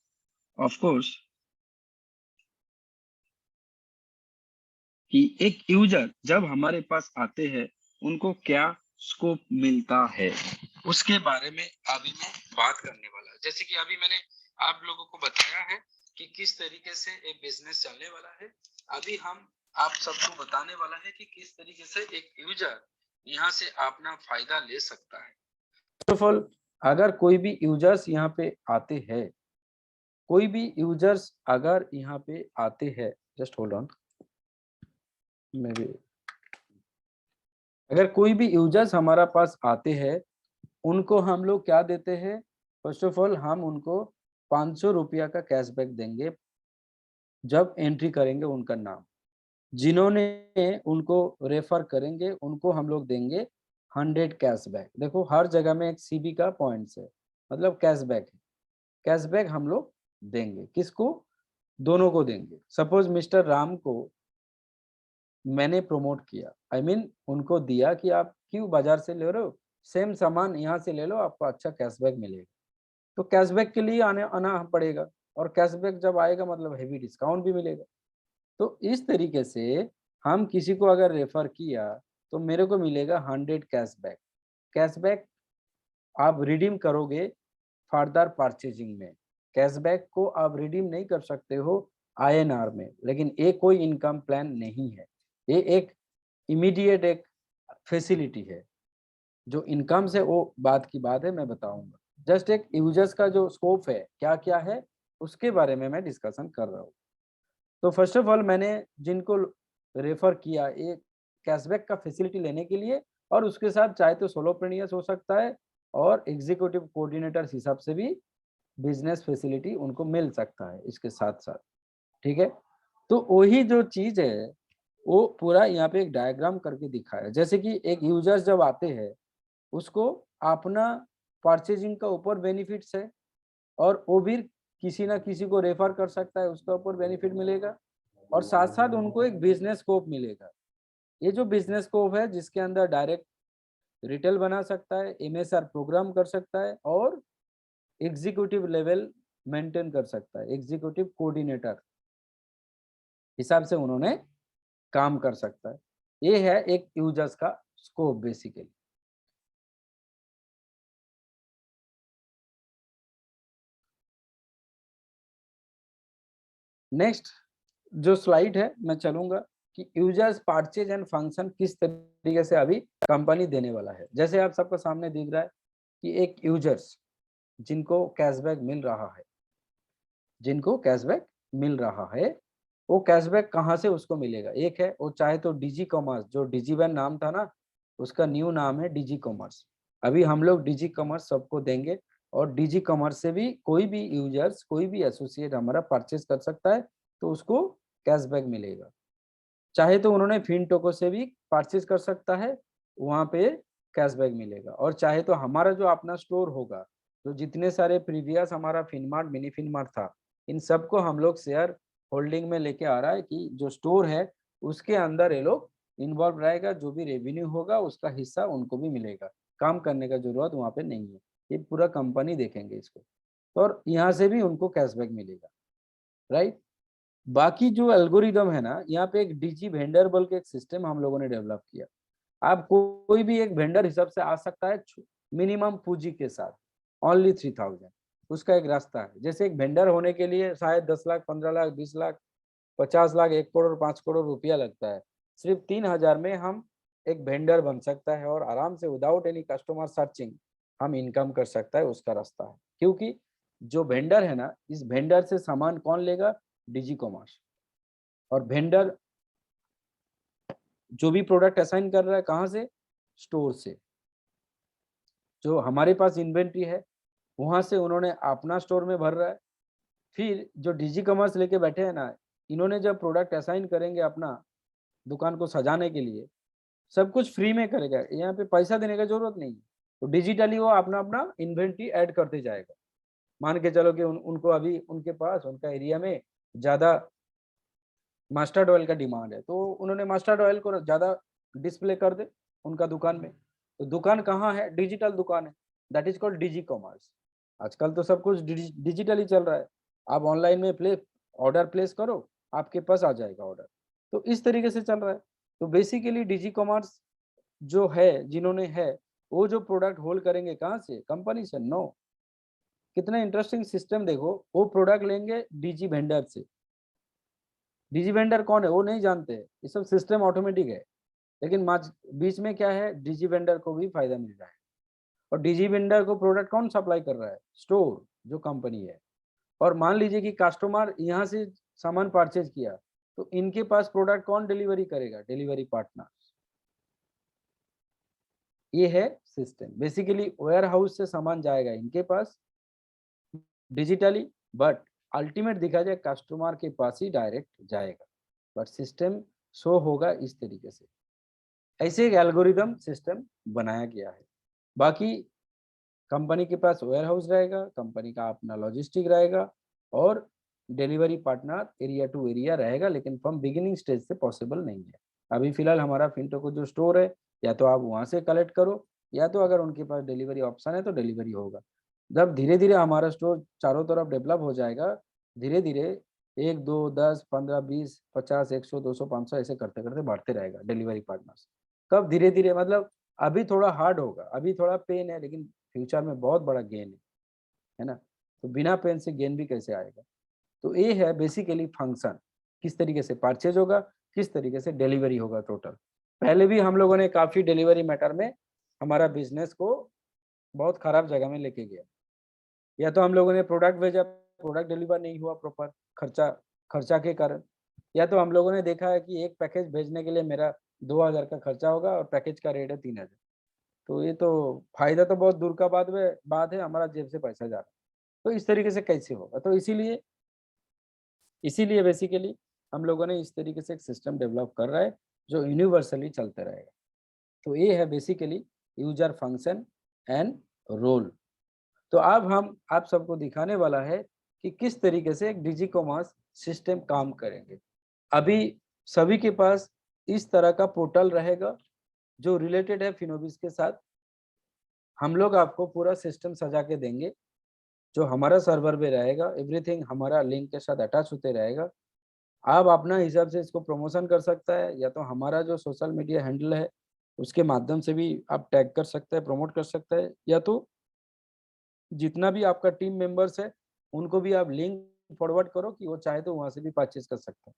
of course कि एक यूजर जब हमारे पास आते हैं उनको क्या स्कोप मिलता है उसके बारे में अभी मैं बात करने वाला हूं। जैसे कि अभी मैंने आप लोगों को बताया है कि किस तरीके से एक बिजनेस चलने वाला है, अभी हम आप सबको बताने वाला है कि किस तरीके से एक यूजर यहाँ से अपना फायदा ले सकता है। फर्स्ट ऑफ ऑल, अगर कोई भी यूजर्स यहाँ पे आते हैं, कोई भी यूजर्स अगर यहाँ पे आते हैं, just hold on, may be अगर कोई भी यूजर्स हमारा पास आते हैं उनको हम लोग क्या देते हैं? फर्स्ट ऑफ ऑल हम उनको 500 रुपया का कैशबैक देंगे जब एंट्री करेंगे उनका नाम। जिन्होंने उनको रेफर करेंगे उनको हम लोग देंगे 100 कैशबैक। देखो हर जगह में एक सीबी का पॉइंट्स है, मतलब कैशबैक है। कैशबैक हम लोग देंगे किसको? दोनों को देंगे। सपोज मिस्टर राम को मैंने प्रमोट किया, आई मीन उनको दिया कि आप क्यों बाजार से ले रहे हो, सेम सामान यहाँ से ले लो, आपको अच्छा कैशबैक मिलेगा। तो कैशबैक के लिए आना पड़ेगा, और कैशबैक जब आएगा मतलब हेवी डिस्काउंट भी मिलेगा। तो इस तरीके से हम किसी को अगर रेफर किया तो मेरे को मिलेगा 100 कैशबैक। कैशबैक आप रिडीम करोगे फर्दर परचेजिंग में। कैशबैक को आप रिडीम नहीं कर सकते हो आईएनआर में, लेकिन ये कोई इनकम प्लान नहीं है, ये एक इमीडिएट एक फैसिलिटी है। जो इनकम से वो बात की बात है, मैं बताऊंगा। जस्ट एक यूजर्स का जो स्कोप है क्या क्या है उसके बारे में मैं डिस्कशन कर रहा हूँ। तो फर्स्ट ऑफ ऑल मैंने जिनको रेफर किया एक कैशबैक का फैसिलिटी लेने के लिए, और उसके साथ चाहे तो सोलोप्रेनियर्स हो सकता है और एग्जीक्यूटिव कोऑर्डिनेटर्स हिसाब से भी बिजनेस फैसिलिटी उनको मिल सकता है इसके साथ साथ। ठीक है, तो वही जो चीज है वो पूरा यहाँ पे एक डायग्राम करके दिखाया। जैसे कि एक यूजर्स जब आते हैं उसको अपना परचेजिंग का ऊपर बेनिफिट्स है, और वो भी किसी ना किसी को रेफर कर सकता है, उसका ऊपर बेनिफिट मिलेगा, और साथ साथ उनको एक बिजनेस स्कोप मिलेगा। ये जो बिजनेस स्कोप है जिसके अंदर डायरेक्ट रिटेल बना सकता है, एमएसआर प्रोग्राम कर सकता है, और एग्जीक्यूटिव लेवल मेंटेन कर सकता है, एग्जीक्यूटिव कोऑर्डिनेटर हिसाब से उन्होंने काम कर सकता है। ये है एक यूजर्स का स्कोप बेसिकली। नेक्स्ट जो स्लाइड है मैं चलूंगा कि यूजर्स परचेज एंड फंक्शन किस तरीके से अभी कंपनी देने वाला है। जैसे आप सबको सामने दिख रहा है कि एक यूजर्स जिनको कैशबैक मिल रहा है, जिनको कैशबैक मिल रहा है, वो कैशबैक कहाँ से उसको मिलेगा? एक है वो चाहे तो डिजी कॉमर्स, जो डिजीवन नाम था ना उसका न्यू नाम है डिजी कॉमर्स। अभी हम लोग डिजी कॉमर्स सबको देंगे, और डिजी कॉमर्स से भी कोई भी यूजर्स कोई भी एसोसिएट हमारा परचेज कर सकता है तो उसको कैशबैक मिलेगा। चाहे तो उन्होंने फिनटोको से भी परचेज कर सकता है, वहाँ पे कैशबैक मिलेगा। और चाहे तो हमारा जो अपना स्टोर होगा, जो जितने सारे प्रीवियस हमारा फिनमार्ट मिनी फिनमार्ट था, इन सबको हम लोग शेयर होल्डिंग में लेके आ रहा है कि जो स्टोर है उसके अंदर ये लोग इन्वॉल्व रहेगा, जो भी रेवेन्यू होगा उसका हिस्सा उनको भी मिलेगा। काम करने का जरूरत वहाँ पे नहीं है, ये पूरा कंपनी देखेंगे इसको, और यहाँ से भी उनको कैशबैक मिलेगा, राइट। बाकी जो एल्गोरिदम है ना, यहाँ पे एक डिजी वेंडर बोल के एक सिस्टम हम लोगों ने डेवलप किया। आप कोई भी एक वेंडर हिसाब से आ सकता है, मिनिमम पूंजी के साथ, ओनली 3000। उसका एक रास्ता है। जैसे एक वेंडर होने के लिए शायद 10 लाख, 15 लाख, 20 लाख, 50 लाख, 1 करोड़, 5 करोड़ रुपया लगता है। सिर्फ 3000 में हम एक वेंडर बन सकता है और आराम से विदाउट एनी कस्टमर सर्चिंग हम इनकम कर सकता है। उसका रास्ता है, क्योंकि जो वेंडर है ना, इस वेंडर से सामान कौन लेगा? डिजी कॉमर्स। और वेंडर जो भी प्रोडक्ट असाइन कर रहा है कहाँ से? स्टोर से। जो हमारे पास इन्वेंट्री है वहां से उन्होंने अपना स्टोर में भर रहा है। फिर जो डिजी कॉमर्स लेके बैठे हैं ना, इन्होंने जब प्रोडक्ट असाइन करेंगे अपना दुकान को सजाने के लिए, सब कुछ फ्री में करेगा, यहाँ पे पैसा देने की जरूरत नहीं है। तो डिजिटली वो अपना अपना इन्वेंट्री ऐड करते जाएगा। मान के चलो कि उनको अभी उनके पास उनका एरिया में ज्यादा मस्टर्ड ऑयल का डिमांड है, तो उन्होंने मस्टर्ड ऑयल को ज्यादा डिस्प्ले कर दे उनका दुकान में। तो दुकान कहाँ है? डिजिटल दुकान है, that is called digi commerce. आजकल तो सब कुछ डिजिटली चल रहा है। आप ऑनलाइन में ऑर्डर प्लेस करो, आपके पास आ जाएगा ऑर्डर। तो इस तरीके से चल रहा है। तो बेसिकली डिजी कॉमर्स जो है, जिन्होंने है, वो जो प्रोडक्ट होल्ड करेंगे कहाँ से? कंपनी से। नो, कितना इंटरेस्टिंग सिस्टम देखो। वो प्रोडक्ट लेंगे डीजी वेंडर से। डीजी वेंडर कौन है वो नहीं जानते, ये सब सिस्टम ऑटोमेटिक है। लेकिन बीच में क्या है? डीजी वेंडर को भी फायदा मिल रहा है। और डीजी वेंडर को प्रोडक्ट कौन सप्लाई कर रहा है? स्टोर, जो कंपनी है। और मान लीजिए कि कस्टमर यहाँ से सामान परचेज किया, तो इनके पास प्रोडक्ट कौन डिलीवरी करेगा? Delivery partner. ये है सिस्टम। बेसिकली वेयर हाउस से सामान जाएगा इनके पास डिजिटली, बट अल्टीमेट दिखा जाए कस्टमर के पास ही डायरेक्ट जाएगा। बट सिस्टम शो होगा इस तरीके से। ऐसे एक एल्गोरिदम सिस्टम बनाया गया है। बाकी कंपनी के पास वेयर हाउस रहेगा, कंपनी का अपना लॉजिस्टिक रहेगा, और delivery partner area to area रहेगा। लेकिन फ्रॉम बिगिनिंग स्टेज से पॉसिबल नहीं है। अभी फिलहाल हमारा फिंटो को जो स्टोर है, या तो आप वहां से कलेक्ट करो, या तो अगर उनके पास डिलीवरी ऑप्शन है तो डिलीवरी होगा। जब धीरे धीरे हमारा स्टोर चारों तरफ डेवलप हो जाएगा, धीरे धीरे 1, 2, 10, 15, 20, 50, 100, 200, 500 ऐसे करते करते बढ़ते रहेगा डिलीवरी पार्टनर्स। तब धीरे धीरे, मतलब अभी थोड़ा हार्ड होगा, अभी थोड़ा पेन है, लेकिन फ्यूचर में बहुत बड़ा गेन है ना। तो बिना पेन से गेन भी कैसे आएगा? तो ये है बेसिकली फंक्शन, किस तरीके से परचेज होगा, किस तरीके से डिलीवरी होगा टोटल। पहले भी हम लोगों ने काफी डिलीवरी मैटर में हमारा बिजनेस को बहुत खराब जगह में लेके गया। या तो हम लोगों ने प्रोडक्ट भेजा, प्रोडक्ट डिलीवर नहीं हुआ प्रॉपर, खर्चा खर्चा के कारण। या तो हम लोगों ने देखा है कि एक पैकेज भेजने के लिए मेरा 2000 का खर्चा होगा और पैकेज का रेट है 3000। तो ये तो फायदा तो बहुत दूर का बात है, हमारा जेब से पैसा जा रहा है। तो इस तरीके से कैसे होगा? तो इसीलिए इसीलिए बेसिकली हम लोगों ने इस तरीके से एक सिस्टम डेवलप कर रहा है जो यूनिवर्सली चलते रहेगा। तो ये है basically user function and role. तो अब हम आप सबको दिखाने वाला है कि किस तरीके से एक डिजी कॉमर्स सिस्टम काम करेंगे। अभी सभी के पास इस तरह का पोर्टल रहेगा जो रिलेटेड है फिनोबिस के साथ। हम लोग आपको पूरा सिस्टम सजा के देंगे, जो हमारा सर्वर में रहेगा, एवरीथिंग हमारा लिंक के साथ अटैच होते रहेगा। आप अपना हिसाब से इसको प्रमोशन कर सकता है, या तो हमारा जो सोशल मीडिया हैंडल है उसके माध्यम से भी आप टैग कर सकते हैं, प्रमोट कर सकते हैं, या तो जितना भी आपका टीम मेंबर्स है उनको भी आप लिंक फॉरवर्ड करो कि वो चाहे तो वहां से भी परचेज कर सकते हैं।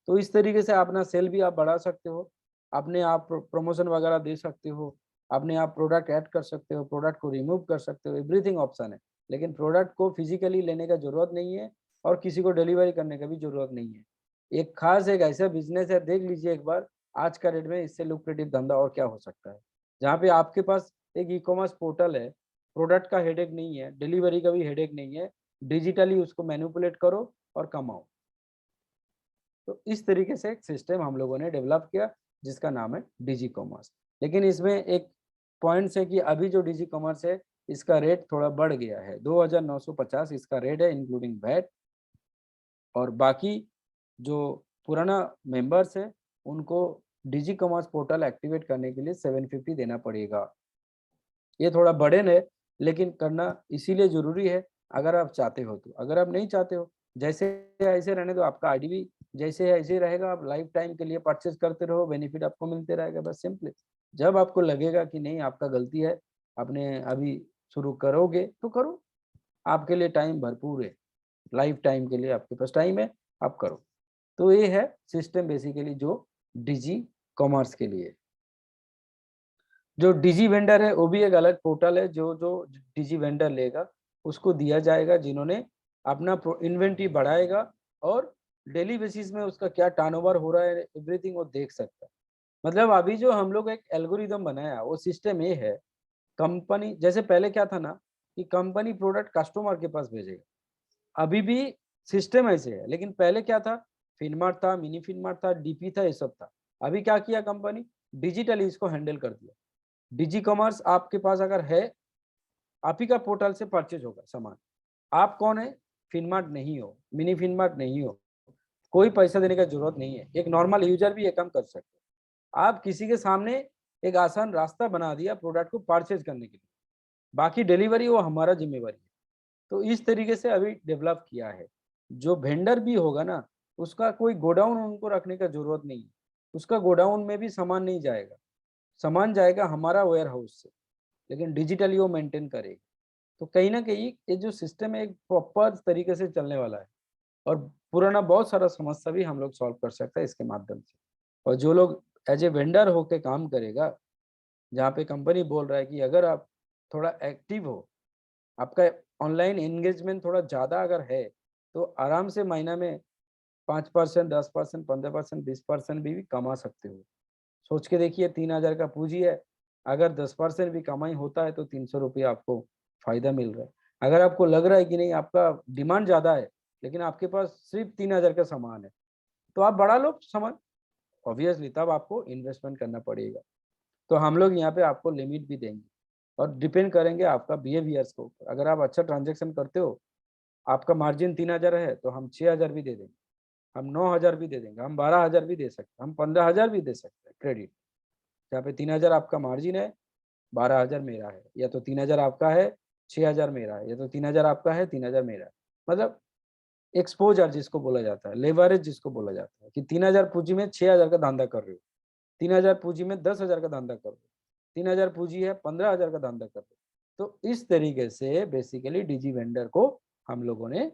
तो इस तरीके से अपना सेल भी आप बढ़ा सकते हो, अपने आप प्रमोशन वगैरह दे सकते हो, अपने आप प्रोडक्ट ऐड कर सकते हो, प्रोडक्ट को रिमूव कर सकते हो, एवरीथिंग ऑप्शन है। लेकिन प्रोडक्ट को फिजिकली लेने का जरूरत नहीं है, और किसी को डिलीवरी करने का भी जरूरत नहीं है। एक खास एक ऐसा बिजनेस है, देख लीजिए एक बार आज का डेट में इससे लुक्रेटिव धंधा और क्या हो सकता है, जहाँ पे आपके पास एक ई कॉमर्स पोर्टल है, प्रोडक्ट का हेडेक नहीं है, डिलीवरी का भी हेडेक नहीं है, डिजिटली उसको मैनिपुलेट करो और कमाओ। तो इस तरीके से एक सिस्टम हम लोगों ने डेवलप किया जिसका नाम है डिजी कॉमर्स। लेकिन इसमें एक पॉइंट्स है कि अभी जो डिजी कॉमर्स है इसका रेट थोड़ा बढ़ गया है, 2950 इसका रेट है इंक्लूडिंग वैट। और बाकी जो पुराना मेंबर्स है उनको डिजी कॉमर्स पोर्टल एक्टिवेट करने के लिए 750 देना पड़ेगा। ये थोड़ा बर्डन है, लेकिन करना इसीलिए जरूरी है अगर आप चाहते हो तो। अगर आप नहीं चाहते हो, जैसे है ऐसे रहने दो, आपका आईडी भी जैसे है ऐसे रहेगा, आप लाइफ टाइम के लिए परचेज करते रहो, बेनिफिट आपको मिलते रहेगा। बस सिंपली जब आपको लगेगा कि नहीं आपका गलती है, आपने अभी शुरू करोगे तो करो, आपके लिए टाइम भरपूर है, लाइफ टाइम के लिए आपके पास टाइम है, आप करो। तो ये है सिस्टम बेसिकली जो डिजी कॉमर्स के लिए। जो डिजी वेंडर है वो भी एक अलग पोर्टल है, जो जो डिजी वेंडर लेगा उसको दिया जाएगा, जिन्होंने अपना इन्वेंट्री बढ़ाएगा और डेली बेसिस में उसका क्या टर्नओवर हो रहा है एवरीथिंग वो देख सकता है। मतलब अभी जो हम लोग एक एल्गोरिदम बनाया वो सिस्टम ये है, कंपनी जैसे पहले क्या था ना कि कंपनी प्रोडक्ट कस्टमर के पास भेजेगा, अभी भी सिस्टम ऐसे है, लेकिन पहले क्या था, फिनमार्ट था, मिनी फिनमार्ट था, डीपी था, ये सब था। अभी क्या किया कंपनी, डिजिटली इसको हैंडल कर दिया। डिजी कॉमर्स आपके पास अगर है, आप ही का पोर्टल से परचेज होगा सामान। आप कौन है, फिनमार्ट नहीं हो, मिनी फिनमार्ट नहीं हो, कोई पैसा देने का जरूरत नहीं है, एक नॉर्मल यूजर भी ये काम कर सकते हैं। आप किसी के सामने एक आसान रास्ता बना दिया प्रोडक्ट को परचेज करने के लिए, बाकी डिलीवरी वो हमारा जिम्मेवारी है। तो इस तरीके से अभी डेवलप किया है। जो वेंडर भी होगा ना, उसका कोई गोडाउन उनको रखने का जरूरत नहीं है, उसका गोडाउन में भी सामान नहीं जाएगा, सामान जाएगा हमारा वेयर हाउस से, लेकिन डिजिटली वो मेंटेन करेगा। तो कहीं ना कहीं ये जो सिस्टम है एक प्रॉपर तरीके से चलने वाला है, और पुराना बहुत सारा समस्या भी हम लोग सॉल्व कर सकते हैं इसके माध्यम से। और जो लोग एज ए वेंडर होके काम करेगा, जहाँ पे कंपनी बोल रहा है कि अगर आप थोड़ा एक्टिव हो, आपका ऑनलाइन एंगेजमेंट थोड़ा ज़्यादा अगर है, तो आराम से महीना में 5%, 10%, 15%, 20% भी कमा सकते हो। सोच के देखिए, 3,000 का पूंजी है, अगर 10% भी कमाई होता है तो 300 रुपये आपको फायदा मिल रहा है। अगर आपको लग रहा है कि नहीं आपका डिमांड ज़्यादा है, लेकिन आपके पास सिर्फ 3,000 का सामान है, तो आप बढ़ा लो सामान, ऑब्वियसली तब आपको इन्वेस्टमेंट करना पड़ेगा। तो हम लोग यहाँ पे आपको लिमिट भी देंगे, और डिपेंड करेंगे आपका बिहेवियर्स के ऊपर। अगर आप अच्छा ट्रांजेक्शन करते हो, आपका मार्जिन 3,000 है, तो हम 6,000 भी दे देंगे, हम 9,000 भी दे देंगे, हम 12,000 भी दे सकते हैं, हम 15,000 भी दे सकते हैं क्रेडिट। जहाँ पे 3,000 आपका मार्जिन है, 12,000 मेरा है, या तो 3,000 आपका है, 6,000 मेरा है, या तो 3,000 आपका है, 3,000 मेरा है। मतलब एक्सपोजर जिसको बोला जाता है, लेवरेज जिसको बोला जाता है, कि 3,000 पूंजी में 6,000 का धंधा कर रहे हो, 3,000 पूंजी में 10,000 का धंधा कर रहे हो, 3,000 पूंजी है 15,000 का धंधा कर रहे हो। तो इस तरीके से बेसिकली डिजी वेंडर को हम लोगों ने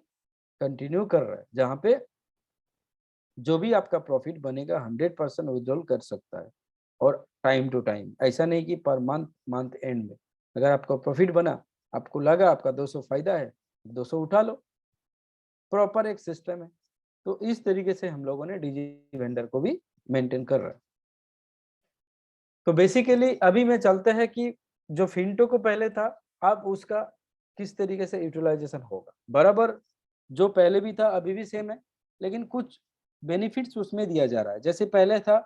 कंटिन्यू कर रहा है, जहाँ पे जो भी आपका प्रॉफिट बनेगा 100% विड्रॉल कर सकता है, और टाइम टू टाइम, ऐसा नहीं कि पर मंथ मंथ एंड में अगर आपका प्रॉफिट बना, आपको लगा आपका 200 फायदा है, 200 उठा लो, प्रॉपर एक सिस्टम है। तो इस तरीके से हम लोगों ने डिजी वेंडर को भी मेंटेन कर रहा है। तो बेसिकली अभी में चलते हैं कि जो फिंटो को पहले था, अब उसका किस तरीके से यूटिलाइजेशन होगा। बराबर जो पहले भी था अभी भी सेम है, लेकिन कुछ बेनिफिट्स उसमें दिया जा रहा है। जैसे पहले था,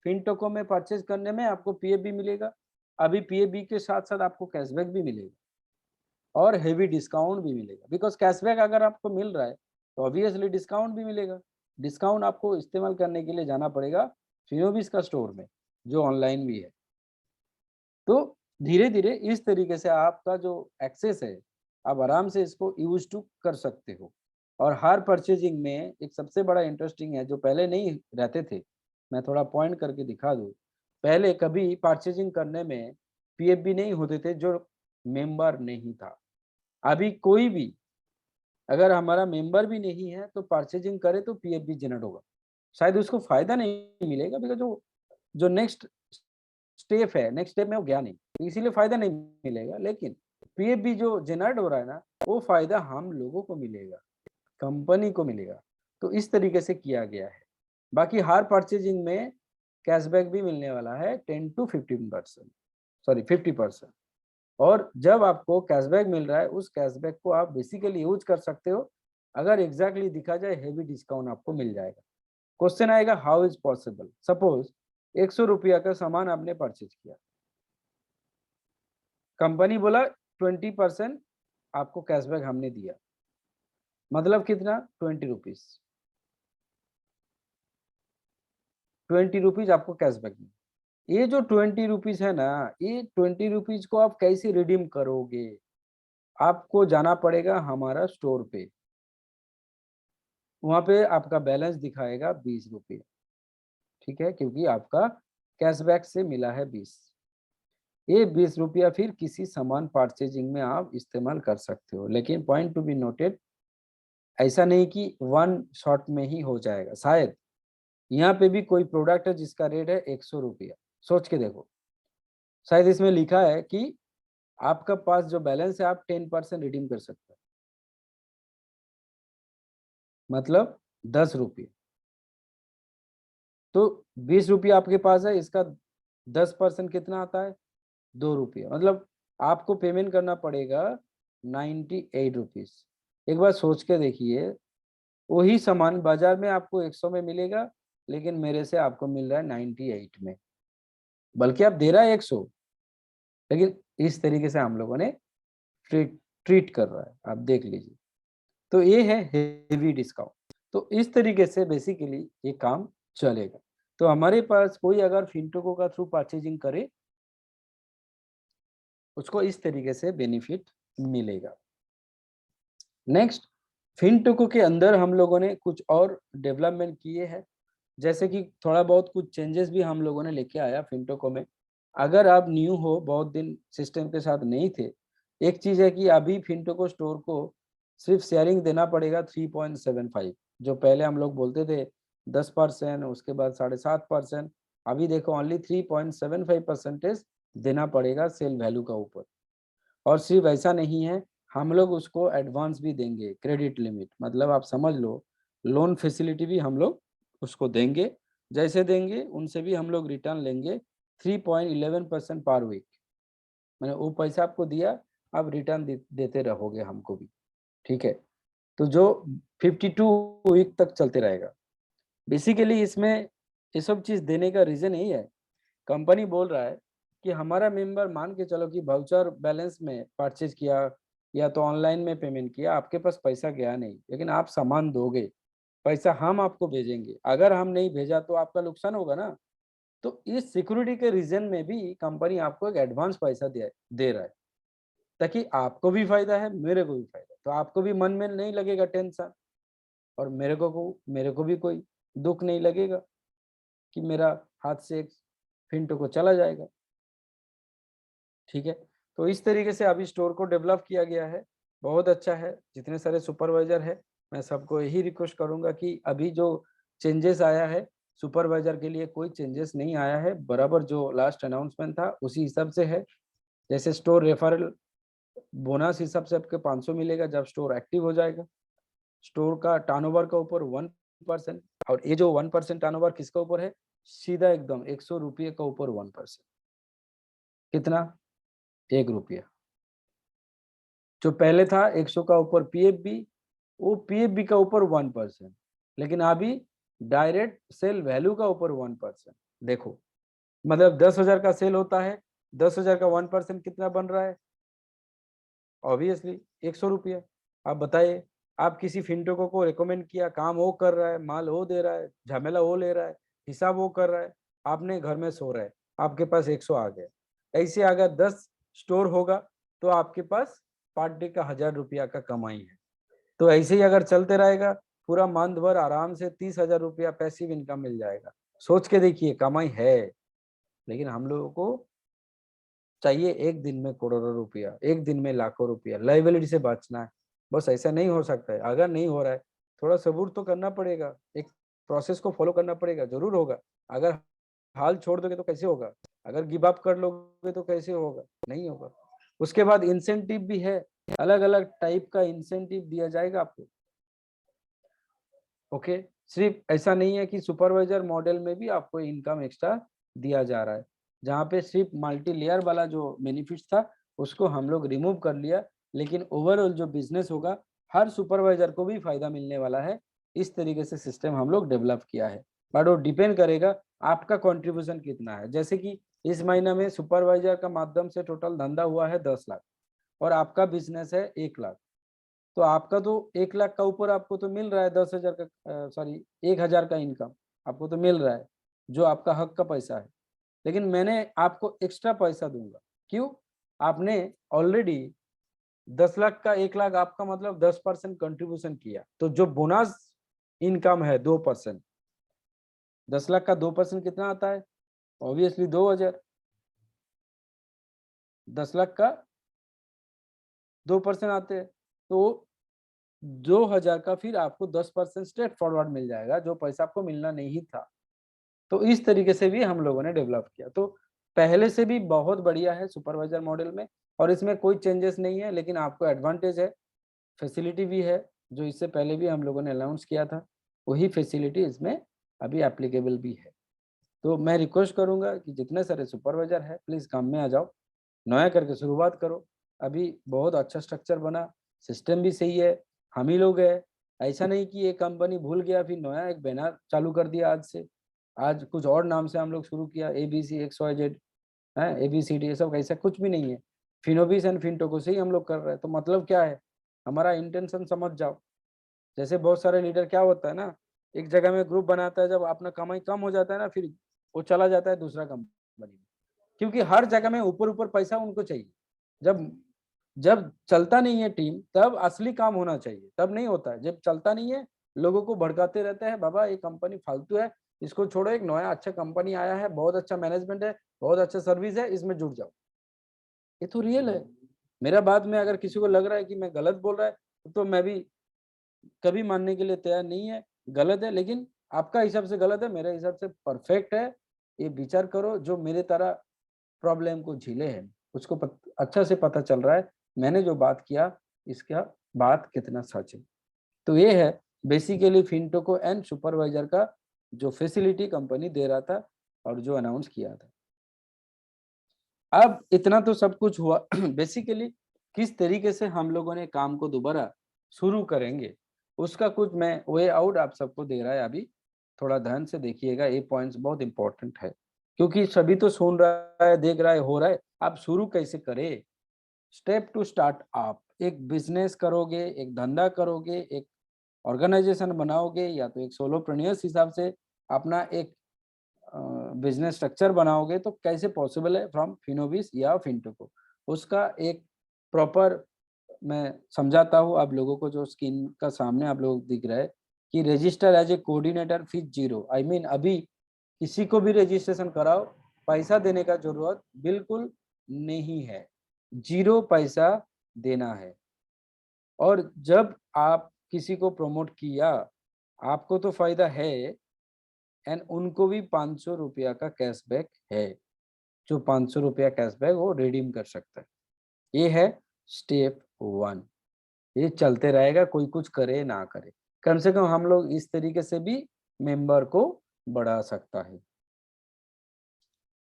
फिंटो को में परचेज करने में आपको पीएफ भी मिलेगा, अभी पीएफ बी के साथ साथ आपको कैशबैक भी मिलेगा, और हेवी डिस्काउंट भी मिलेगा। बिकॉज कैशबैक अगर आपको मिल रहा है तो ऑब्वियसली डिस्काउंट भी मिलेगा। डिस्काउंट आपको इस्तेमाल करने के लिए जाना पड़ेगा फिनोबिस का स्टोर में, जो ऑनलाइन भी है। तो धीरे धीरे इस तरीके से आपका जो एक्सेस है, आप आराम से इसको यूज टू कर सकते हो। और हर परचेजिंग में एक सबसे बड़ा इंटरेस्टिंग है, जो पहले नहीं रहते थे, मैं थोड़ा पॉइंट करके दिखा दूँ। पहले कभी परचेजिंग करने में पीएफ भी नहीं होते थे जो मेंबर नहीं था। अभी कोई भी अगर हमारा मेंबर भी नहीं है तो परचेजिंग करे तो पीएफ भी जनरेट होगा। शायद उसको फायदा नहीं मिलेगा, बिकॉज जो जो नेक्स्ट स्टेप है, नेक्स्ट स्टेप में वो गया नहीं, तो इसीलिए फायदा नहीं मिलेगा। लेकिन पीएफ भी जो जनरेट हो रहा है ना, वो फायदा हम लोगों को मिलेगा, कंपनी को मिलेगा। तो इस तरीके से किया गया है। बाकी हर परचेजिंग में कैशबैक भी मिलने वाला है 10 to 15%, सॉरी 50%। और जब आपको कैशबैक मिल रहा है, उस कैशबैक को आप बेसिकली यूज कर सकते हो। अगर एग्जैक्टली दिखा जाए, हेवी डिस्काउंट आपको मिल जाएगा। क्वेश्चन आएगा, हाउ इज पॉसिबल। सपोज 100 रुपया का सामान आपने परचेज किया, कंपनी बोला 20% आपको कैशबैक हमने दिया, मतलब कितना, 20 रुपीज। 20 रुपीज आपको कैशबैक में। ये जो 20 रुपीज है ना, ये 20 रुपीज को आप कैसे रिडीम करोगे। आपको जाना पड़ेगा हमारा स्टोर पे, वहां पे आपका बैलेंस दिखाएगा 20 रुपये, ठीक है, क्योंकि आपका कैशबैक से मिला है 20। ये 20 रुपया फिर किसी सामान परचेजिंग में आप इस्तेमाल कर सकते हो। लेकिन पॉइंट टू बी नोटेड, ऐसा नहीं कि वन शॉट में ही हो जाएगा। शायद यहाँ पे भी कोई प्रोडक्ट है जिसका रेट है 100 रुपया, सोच के देखो, शायद इसमें लिखा है कि आपका पास जो बैलेंस है आप 10% रिडीम कर सकते हो, मतलब 10 रुपये। तो 20 रुपया आपके पास है, इसका 10% कितना आता है? 2 रुपये, मतलब आपको पेमेंट करना पड़ेगा 98 रुपीज। एक बार सोच के देखिए, वही सामान बाजार में आपको 100 में मिलेगा, लेकिन मेरे से आपको मिल रहा है 98 में, बल्कि आप दे रहा है 100, लेकिन इस तरीके से हम लोगों ने ट्रीट कर रहा है, आप देख लीजिए। तो ये है हेवी डिस्काउंट। तो इस तरीके से बेसिकली ये काम चलेगा। तो हमारे पास कोई अगर फिनटेको का थ्रू परचेजिंग करे, उसको इस तरीके से बेनिफिट मिलेगा। नेक्स्ट, फिनटेको के अंदर हम लोगों ने कुछ और डेवलपमेंट किए हैं, जैसे कि थोड़ा बहुत कुछ चेंजेस भी हम लोगों ने लेके आया फिनटेको में। अगर आप न्यू हो, बहुत दिन सिस्टम के साथ नहीं थे, एक चीज है कि अभी फिनटेको स्टोर को सिर्फ शेयरिंग देना पड़ेगा 3.75। जो पहले हम लोग बोलते थे 10%, उसके बाद 7.5%, अभी देखो ओनली 3.75% देना पड़ेगा सेल वैल्यू का ऊपर। और सिर्फ ऐसा नहीं है, हम लोग उसको एडवांस भी देंगे, क्रेडिट लिमिट, मतलब आप समझ लो लोन फैसिलिटी भी हम लोग उसको देंगे। जैसे देंगे उनसे भी हम लोग रिटर्न लेंगे 3.11% पर वीक। मैंने वो पैसा आपको दिया, आप रिटर्न देते रहोगे हमको भी, ठीक है। तो जो 52 वीक तक चलते रहेगा। बेसिकली इसमें ये सब चीज देने का रीजन यही है, कंपनी बोल रहा है कि हमारा मेंबर मान के चलो कि वाउचर बैलेंस में परचेज किया या तो ऑनलाइन में पेमेंट किया, आपके पास पैसा गया नहीं, लेकिन आप सामान दोगे, पैसा हम आपको भेजेंगे, अगर हम नहीं भेजा तो आपका नुकसान होगा ना। तो इस सिक्योरिटी के रीजन में भी कंपनी आपको एक एडवांस पैसा दे रहा है, ताकि आपको भी फायदा है, मेरे को भी फायदा, तो आपको भी मन में नहीं लगेगा टेंशन, और मेरे को भी कोई दुख नहीं लगेगा कि मेरा हाथ से एक फिंटो को चला जाएगा, ठीक है। तो इस तरीके से अभी स्टोर को डेवलप किया गया है, बहुत अच्छा है। जितने सारे सुपरवाइजर है, मैं सबको यही रिक्वेस्ट करूंगा कि अभी जो चेंजेस आया है, सुपरवाइजर के लिए कोई चेंजेस नहीं आया है, बराबर जो लास्ट अनाउंसमेंट था उसी हिसाब से है। जैसे स्टोर रेफरल बोनस हिसाब से आपके 500 मिलेगा जब स्टोर एक्टिव हो जाएगा। स्टोर का टर्नओवर का ऊपर 1%, और ये जो 1% टर्नओवर किसका ऊपर है? सीधा एकदम 100 रुपये का ऊपर 1%। कितना? 1 रुपया। जो पहले था 100 का ऊपर पीएफबी, वो पीएफबी का ऊपर 1%, लेकिन अभी डायरेक्ट सेल वैल्यू का ऊपर 1%। देखो, मतलब 10,000 का सेल होता है, 10,000 का 1% कितना बन रहा है? ऑब्वियसली 100 रुपया। आप बताइए, आप किसी फिनटेको को रिकमेंड किया, काम वो कर रहा है, माल वो दे रहा है, झमेला वो ले रहा है, हिसाब वो कर रहा है, आपने घर में सो रहा है, आपके पास 100 आ गया। ऐसे अगर 10 स्टोर होगा तो आपके पास पर डे का 1,000 रुपया का कमाई है। तो ऐसे ही अगर चलते रहेगा, पूरा मंथ भर आराम से 30,000 रुपया पैसिव इनकम मिल जाएगा। सोच के देखिए, कमाई है। लेकिन हम लोगों को चाहिए एक दिन में करोड़ों रुपया, एक दिन में लाखों रुपया, लाइबिलिटी से बचना है। बस ऐसा नहीं हो सकता है। अगर नहीं हो रहा है, थोड़ा सबूर तो करना पड़ेगा, एक प्रोसेस को फॉलो करना पड़ेगा, जरूर होगा। अगर हाल छोड़ दोगे तो कैसे होगा? अगर गिव अप कर लोगे तो कैसे होगा? नहीं होगा। उसके बाद इंसेंटिव भी है, अलग अलग टाइप का इंसेंटिव दिया जाएगा आपको। ओके, सिर्फ ऐसा नहीं है कि सुपरवाइजर मॉडल में भी आपको इनकम एक्स्ट्रा दिया जा रहा है। जहाँ पे सिर्फ मल्टी लेयर वाला जो बेनिफिट्स था उसको हम लोग रिमूव कर लिया, लेकिन ओवरऑल जो बिजनेस होगा हर सुपरवाइजर को भी फायदा मिलने वाला है। इस तरीके से सिस्टम हम लोग डेवलप किया है, बट वो डिपेंड करेगा आपका कंट्रीब्यूशन कितना है। जैसे कि इस महीने में सुपरवाइजर का माध्यम से टोटल धंधा हुआ है 10 लाख, और आपका बिजनेस है 1 लाख, तो आपका तो 1 लाख का ऊपर आपको तो मिल रहा है 10,000 का, सॉरी 1,000 का इनकम आपको तो मिल रहा है, जो आपका हक का पैसा है। लेकिन मैंने आपको एक्स्ट्रा पैसा दूंगा। क्यों? आपने ऑलरेडी 10 लाख का 1 लाख, आपका मतलब 10% कंट्रीब्यूशन किया, तो जो बोनस इनकम है 2%, 10 लाख का 2% कितना आता है? ऑब्वियसली 2,000। 10 लाख का 2% आते हैं, तो 2000 का फिर आपको 10% स्ट्रेट फॉरवर्ड मिल जाएगा, जो पैसा आपको मिलना नहीं था। तो इस तरीके से भी हम लोगों ने डेवलप किया। तो पहले से भी बहुत बढ़िया है सुपरवाइजर मॉडल में, और इसमें कोई चेंजेस नहीं है, लेकिन आपको एडवांटेज है, फैसिलिटी भी है, जो इससे पहले भी हम लोगों ने अनाउंस किया था, वही फैसिलिटी इसमें अभी एप्लीकेबल भी है। तो मैं रिक्वेस्ट करूंगा कि जितने सारे सुपरवाइजर है प्लीज काम में आ जाओ, नया करके शुरुआत करो। अभी बहुत अच्छा स्ट्रक्चर बना, सिस्टम भी सही है, हम ही लोग है। ऐसा नहीं कि ये कंपनी भूल गया फिर नया एक बैनर चालू कर दिया आज से, आज कुछ और नाम से हम लोग शुरू किया, ABC XYZ है, ABCD, ये सब ऐसा कुछ भी नहीं है। फिनोबिस एंड फिनटोको से ही हम लोग कर रहे हैं। तो मतलब क्या है, हमारा इंटेंशन समझ जाओ। जैसे बहुत सारे लीडर क्या होता है ना, एक जगह में ग्रुप बनाता है, जब अपना कमाई कम हो जाता है ना, फिर वो चला जाता है दूसरा कंपनी में, क्योंकि हर जगह में ऊपर ऊपर पैसा उनको चाहिए। जब जब चलता नहीं है टीम, तब असली काम होना चाहिए, तब नहीं होता है। जब चलता नहीं है, लोगों को भड़काते रहते हैं, बाबा ये कंपनी फालतू है, इसको छोड़ो, एक नया अच्छा कंपनी आया है, बहुत अच्छा मैनेजमेंट है, बहुत अच्छा सर्विस है, इसमें जुड़ जाओ। ये तो रियल है। मेरा बात में अगर किसी को लग रहा है कि मैं गलत बोल रहा है, तो मैं भी कभी मानने के लिए तैयार नहीं है, गलत है, लेकिन आपका हिसाब से गलत है, मेरे हिसाब से परफेक्ट है। ये विचार करो, जो मेरे तरह प्रॉब्लम को झेले हैं, उसको अच्छा से पता चल रहा है मैंने जो बात किया, इसका बात कितना सच है। तो ये है बेसिकली फिनटोको एंड सुपरवाइजर का जो फैसिलिटी कंपनी दे रहा था और जो अनाउंस किया था। अब इतना तो सब कुछ हुआ बेसिकली किस तरीके से हम लोगों ने काम को दोबारा शुरू करेंगे, उसका कुछ मैं वे आउट आप सबको दे रहा है। अभी थोड़ा ध्यान से देखिएगा, ये पॉइंट्स बहुत इंपॉर्टेंट है, क्योंकि सभी तो सुन रहा है, देख रहा है, हो रहा है, आप शुरू कैसे करें। स्टेप टू स्टार्ट आप एक बिजनेस करोगे, एक धंधा करोगे, एक ऑर्गेनाइजेशन बनाओगे, या तो एक सोलोप्रेन्योर्स हिसाब से अपना एक बिजनेस स्ट्रक्चर बनाओगे, तो कैसे पॉसिबल है फ्रॉम फिनोबिस या फिनटोको, उसका एक प्रॉपर मैं समझाता हूँ आप लोगों को। जो स्क्रीन का सामने आप लोग दिख रहा है कि register as a coordinator fees 0, आई मीन अभी किसी को भी रजिस्ट्रेशन कराओ, पैसा देने का जरूरत बिल्कुल नहीं है, 0 पैसा देना है। और जब आप किसी को प्रमोट किया, आपको तो फायदा है, एंड उनको भी 500 रुपया का कैशबैक है, जो 500 रुपया कैशबैक वो रिडीम कर सकता है। ये है स्टेप 1। ये चलते रहेगा, कोई कुछ करे ना करे, कम से कम हम लोग इस तरीके से भी मेंबर को बढ़ा सकता है।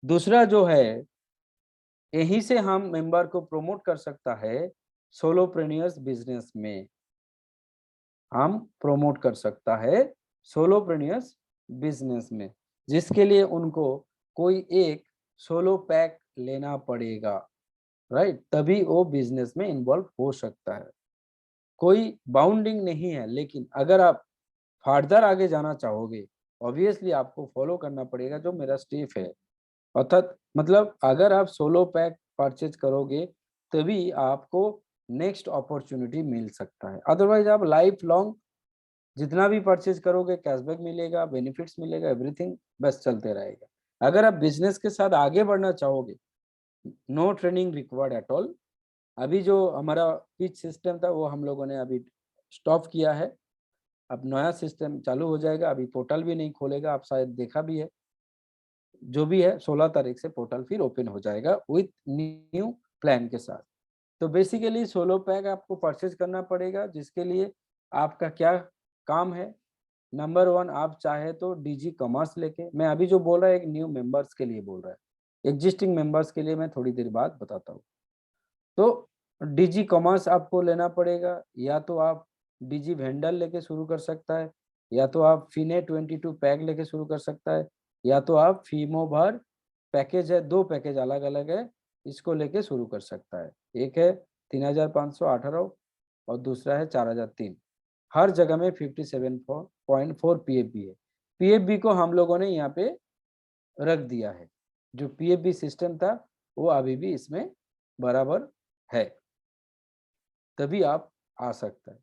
दूसरा जो है, यहीं से हम मेंबर को प्रमोट कर सकता है सोलोप्रेन्योर्स बिजनेस में, हम प्रमोट कर सकता है सोलोप्रेन्योर्स बिजनेस में, जिसके लिए उनको कोई एक सोलो पैक लेना पड़ेगा, राइट, तभी वो बिजनेस में इन्वॉल्व हो सकता है। कोई बाउंडिंग नहीं है, लेकिन अगर आप फर्दर आगे जाना चाहोगे, ऑब्वियसली आपको फॉलो करना पड़ेगा जो मेरा स्टेप है। अर्थात मतलब अगर आप सोलो पैक परचेज करोगे, तभी आपको नेक्स्ट अपॉर्चुनिटी मिल सकता है, अदरवाइज आप लाइफ लॉन्ग जितना भी परचेज करोगे कैशबैक मिलेगा, बेनिफिट्स मिलेगा, एवरीथिंग बस चलते रहेगा। अगर आप बिजनेस के साथ आगे बढ़ना चाहोगे, no training required at all. अभी जो हमारा पिच सिस्टम था वो हम लोगों ने अभी स्टॉप किया है, अब नया सिस्टम चालू हो जाएगा। अभी पोर्टल भी नहीं खोलेगा, आप शायद देखा भी है, जो भी है 16 तारीख से पोर्टल फिर ओपन हो जाएगा विथ न्यू प्लान के साथ। तो बेसिकली सोलो पैक आपको परचेज करना पड़ेगा, जिसके लिए आपका क्या काम है। नंबर 1, आप चाहे तो डीजी कॉमर्स लेके, मैं अभी जो बोल रहा है एक न्यू मेंबर्स के लिए बोल रहा है, एग्जिस्टिंग मेंबर्स के लिए मैं थोड़ी देर बाद बताता हूँ। तो डीजी कॉमर्स आपको लेना पड़ेगा, या तो आप डीजी वेंडर लेके शुरू कर सकता है, या तो आप फिने 22 पैक लेके शुरू कर सकता है, या तो आप फीमो भर पैकेज है, 2 पैकेज अलग अलग है, इसको लेके शुरू कर सकता है। एक है 3518 और दूसरा है 4003। हर जगह में 57.4 पीएफबी है। पीएफबी को हम लोगों ने यहाँ पे रख दिया है, जो पीएफबी सिस्टम था वो अभी भी इसमें बराबर है, तभी आप आ सकता है।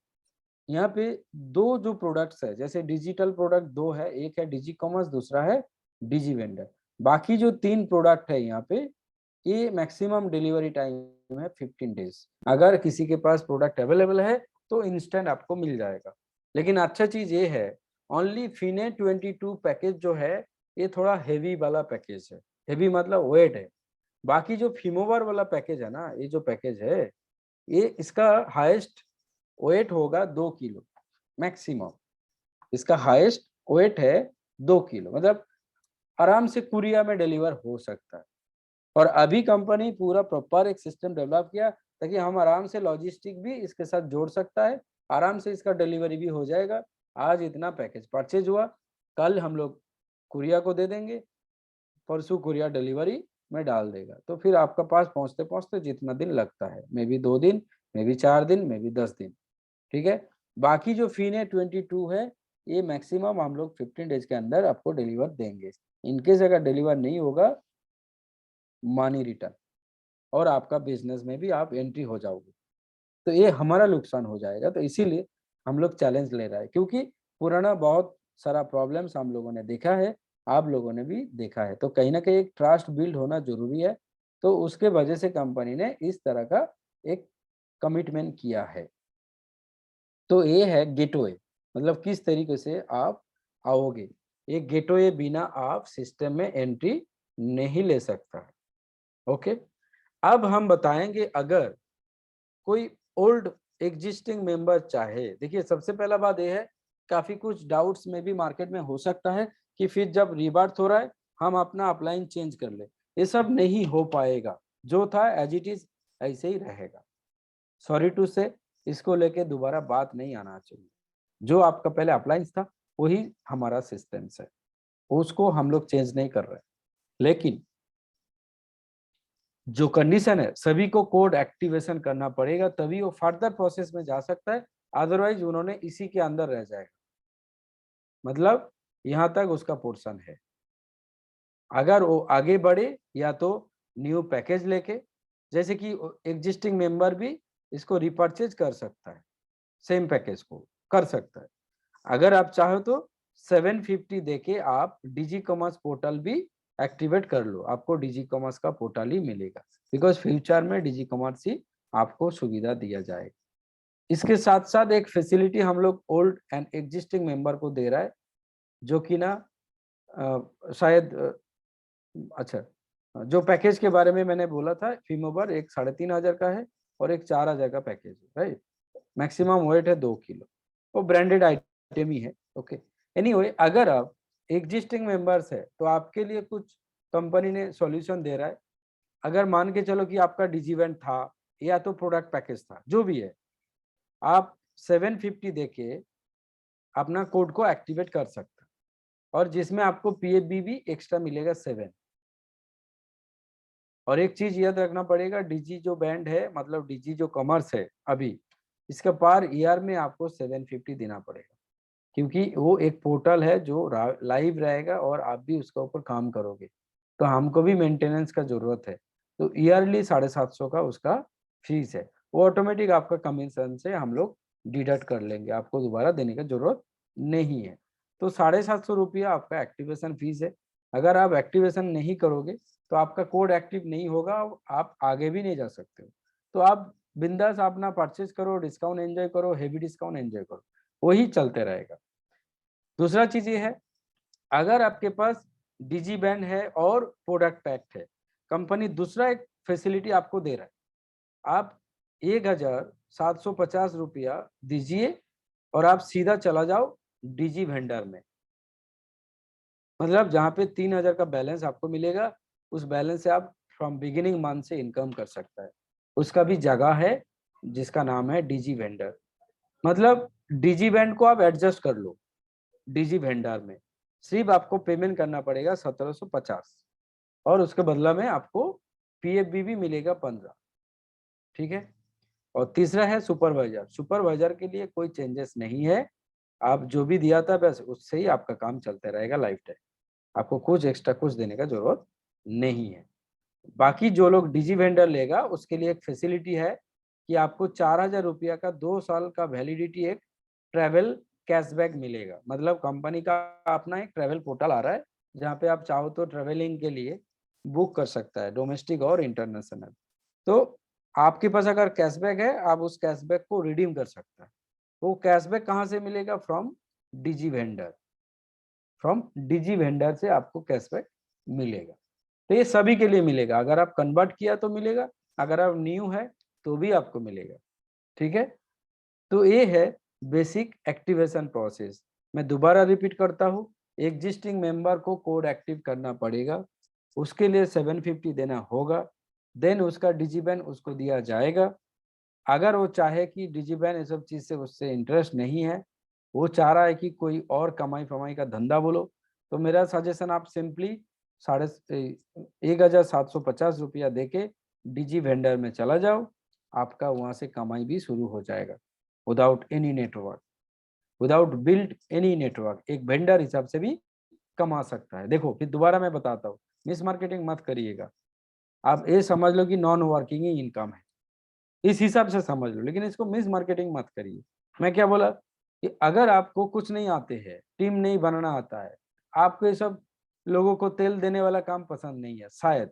यहाँ पे 2 जो प्रोडक्ट्स है, जैसे डिजिटल प्रोडक्ट 2 है, एक है डिजी कॉमर्स, दूसरा है डिजी वेंडर। बाकी जो 3 प्रोडक्ट है यहाँ पे, ये मैक्सिमम डिलीवरी टाइम है 15 डेज। अगर किसी के पास प्रोडक्ट अवेलेबल है तो इंस्टेंट आपको मिल जाएगा। लेकिन अच्छा चीज ये है, ओनली फिने 22 पैकेज जो है ये थोड़ा हेवी वाला पैकेज है। हेवी मतलब वेट है। बाकी जो फिमोवर वाला पैकेज है ना, ये जो पैकेज है ये इसका हाईएस्ट वेट होगा 2 किलो मैक्सिमम। इसका हाईएस्ट वेट है 2 किलो, मतलब आराम से कुरिया में डिलीवर हो सकता है। और अभी कंपनी पूरा प्रॉपर एक सिस्टम डेवलप किया ताकि हम आराम से लॉजिस्टिक भी इसके साथ जोड़ सकता है, आराम से इसका डिलीवरी भी हो जाएगा। आज इतना पैकेज परचेज हुआ, कल हम लोग कुरिया को दे देंगे, परसों कुरिया डिलीवरी में डाल देगा। तो फिर आपका पास पहुंचते पहुंचते जितना दिन लगता है, मे बी 2 दिन, मे बी 4 दिन, मे बी 10 दिन, ठीक है। बाकी जो फीने 22 है ये मैक्सिमम हम लोग 15 डेज के अंदर आपको डिलीवर देंगे। इनकेस अगर डिलीवर नहीं होगा, मनी रिटर्न, और आपका बिजनेस में भी आप एंट्री हो जाओगे, तो ये हमारा नुकसान हो जाएगा। तो इसीलिए हम लोग चैलेंज ले रहा है, क्योंकि पुराना बहुत सारा प्रॉब्लम्स हम लोगों ने देखा है, आप लोगों ने भी देखा है। तो कहीं ना कहीं एक ट्रस्ट बिल्ड होना जरूरी है। तो उसके वजह से कंपनी ने इस तरह का एक कमिटमेंट किया है। तो ये है गेटवे, मतलब किस तरीके से आप आओगे। ये गेटवे बिना आप सिस्टम में एंट्री नहीं ले सकता है। ओके, अब हम बताएंगे अगर कोई ओल्ड एग्जिस्टिंग मेंबर चाहे। देखिए सबसे पहला बात यह है, काफी कुछ डाउट्स में भी मार्केट में हो सकता है कि फिर जब रीबर्थ हो रहा है हम अपना अपलाइन चेंज कर ले। ये सब नहीं हो पाएगा, जो था एज इट इज ऐसे ही रहेगा। सॉरी टू से, इसको लेके दोबारा बात नहीं आना चाहिए। जो आपका पहले अपलाइंस था वही हमारा सिस्टम्स है, उसको हम लोग चेंज नहीं कर रहे। लेकिन जो कंडीशन है, सभी को कोड एक्टिवेशन करना पड़ेगा, तभी वो फर्दर प्रोसेस में जा सकता है। अदरवाइज उन्होंने इसी के अंदर रह जाएगा, मतलब यहां तक उसका पोर्शन है। अगर वो आगे बढ़े या तो न्यू पैकेज लेके, जैसे कि एग्जिस्टिंग मेंबर भी इसको रिपर्चेज कर सकता है, सेम पैकेज को कर सकता है। अगर आप चाहो तो 750 देके आप डिजी कॉमर्स पोर्टल भी एक्टिवेट कर लो, आपको डिजी कॉमर्स का पोर्टल ही मिलेगा, बिकॉज फ्यूचर में डिजी कॉमर्स ही आपको सुविधा दिया जाएगा। इसके साथ साथ एक फैसिलिटी हम लोग ओल्ड एंड एग्जिस्टिंग मेंबर को दे रहा है, जो कि ना शायद अच्छा, जो पैकेज के बारे में मैंने बोला था, फीमोवर एक 3500 का है और एक 4000 का पैकेज है, राइट। मैक्सिमम वेट है 2 किलो, वो ब्रांडेड आइटम ही है। ओके, एनीवे अगर आप एग्जिस्टिंग मेंबर्स है तो आपके लिए कुछ कंपनी ने सॉल्यूशन दे रहा है। अगर मान के चलो कि आपका डिजीवेंट था या तो प्रोडक्ट पैकेज था, जो भी है, आप 750 देके अपना कोड को एक्टिवेट कर सकते हैं, और जिसमें आपको पीएफबी भी एक्स्ट्रा मिलेगा 7। और एक चीज याद रखना पड़ेगा, डीजी जो बैंड है, मतलब डीजी जो कॉमर्स है अभी, इसका पर ईयर में आपको 750 देना पड़ेगा, क्योंकि वो एक पोर्टल है जो लाइव रहेगा और आप भी उसके ऊपर काम करोगे, तो हमको भी मेंटेनेंस का जरूरत है। तो ईयरली 750 का उसका फीस है, वो ऑटोमेटिक आपका कमीशन से हम लोग डिडक्ट कर लेंगे, आपको दोबारा देने का जरूरत नहीं है। तो 750 रुपया आपका एक्टिवेशन फीस है। अगर आप एक्टिवेशन नहीं करोगे तो आपका कोड एक्टिव नहीं होगा, आप आगे भी नहीं जा सकते हो। तो आप बिंदास अपना परचेज करो, डिस्काउंट एंजॉय करो, हेवी डिस्काउंट एंजॉय करो, वही चलते रहेगा। दूसरा चीज ये है, अगर आपके पास डिजी बैंड है और प्रोडक्ट पैक है, कंपनी दूसरा एक फैसिलिटी आपको दे रहा है। आप 1750 रुपया दीजिए और आप सीधा चला जाओ डिजी वेंडर में, मतलब जहाँ पे 3000 का बैलेंस आपको मिलेगा, उस बैलेंस से आप फ्रॉम बिगिनिंग मंथ से इनकम कर सकता है। उसका भी जगह है जिसका नाम है डिजी वेंडर, मतलब डिजी बैंड को आप एडजस्ट कर लो डिजी वेंडर में। सिर्फ आपको पेमेंट करना पड़ेगा 1750, और उसके बदला में आपको पीएफबी भी मिलेगा 15, ठीक है। और तीसरा है सुपरवाइजर। सुपरवाइजर के लिए कोई चेंजेस नहीं है, आप जो भी दिया था बस उससे ही आपका काम चलता रहेगा लाइफ टाइम, आपको कुछ एक्स्ट्रा कुछ देने का जरूरत नहीं है। बाकी जो लोग डिजी वेंडर लेगा उसके लिए एक फैसिलिटी है कि आपको 4000 रुपया का 2 साल का वैलिडिटी एक ट्रैवल कैशबैक मिलेगा। मतलब कंपनी का अपना एक ट्रैवल पोर्टल आ रहा है, जहाँ पे आप चाहो तो ट्रेवलिंग के लिए बुक कर सकता है, डोमेस्टिक और इंटरनेशनल। तो आपके पास अगर कैशबैक है, आप उस कैशबैक को रिडीम कर सकता है। वो कैशबैक कहाँ से मिलेगा? From digi vendor, from digi vendor से आपको कैशबैक मिलेगा। तो ये सभी के लिए मिलेगा, अगर आप कन्वर्ट किया तो मिलेगा, अगर आप न्यू है तो भी आपको मिलेगा। ठीक है, तो ये है बेसिक एक्टिवेशन प्रोसेस। मैं दोबारा रिपीट करता हूँ, एग्जिस्टिंग मेंबर को कोड एक्टिव करना पड़ेगा, उसके लिए 750 देना होगा, देन उसका डिजीबैन उसको दिया जाएगा। अगर वो चाहे कि डिजीबैन ये सब चीज से उससे इंटरेस्ट नहीं है, वो चाह रहा है कि कोई और कमाई फमाई का धंधा बोलो, तो मेरा सजेशन आप सिंपली 1750 रुपया देके डिजी वेंडर में चला जाओ, आपका वहां से कमाई भी शुरू हो जाएगा without any network, without build any network. एक वेंडर हिसाब से भी कमा सकता है। देखो फिर दोबारा मैं बताता हूँ, मिस मार्केटिंग मत करिएगा, आप ये समझ लो कि नॉन वर्किंग ही इनकम है, इस हिसाब से समझ लो, लेकिन इसको मिस मार्केटिंग मत करिए। मैं क्या बोला कि अगर आपको कुछ नहीं आते हैं, टीम नहीं बनाना आता है, आपको ये सब लोगों को तेल देने वाला काम पसंद नहीं है शायद,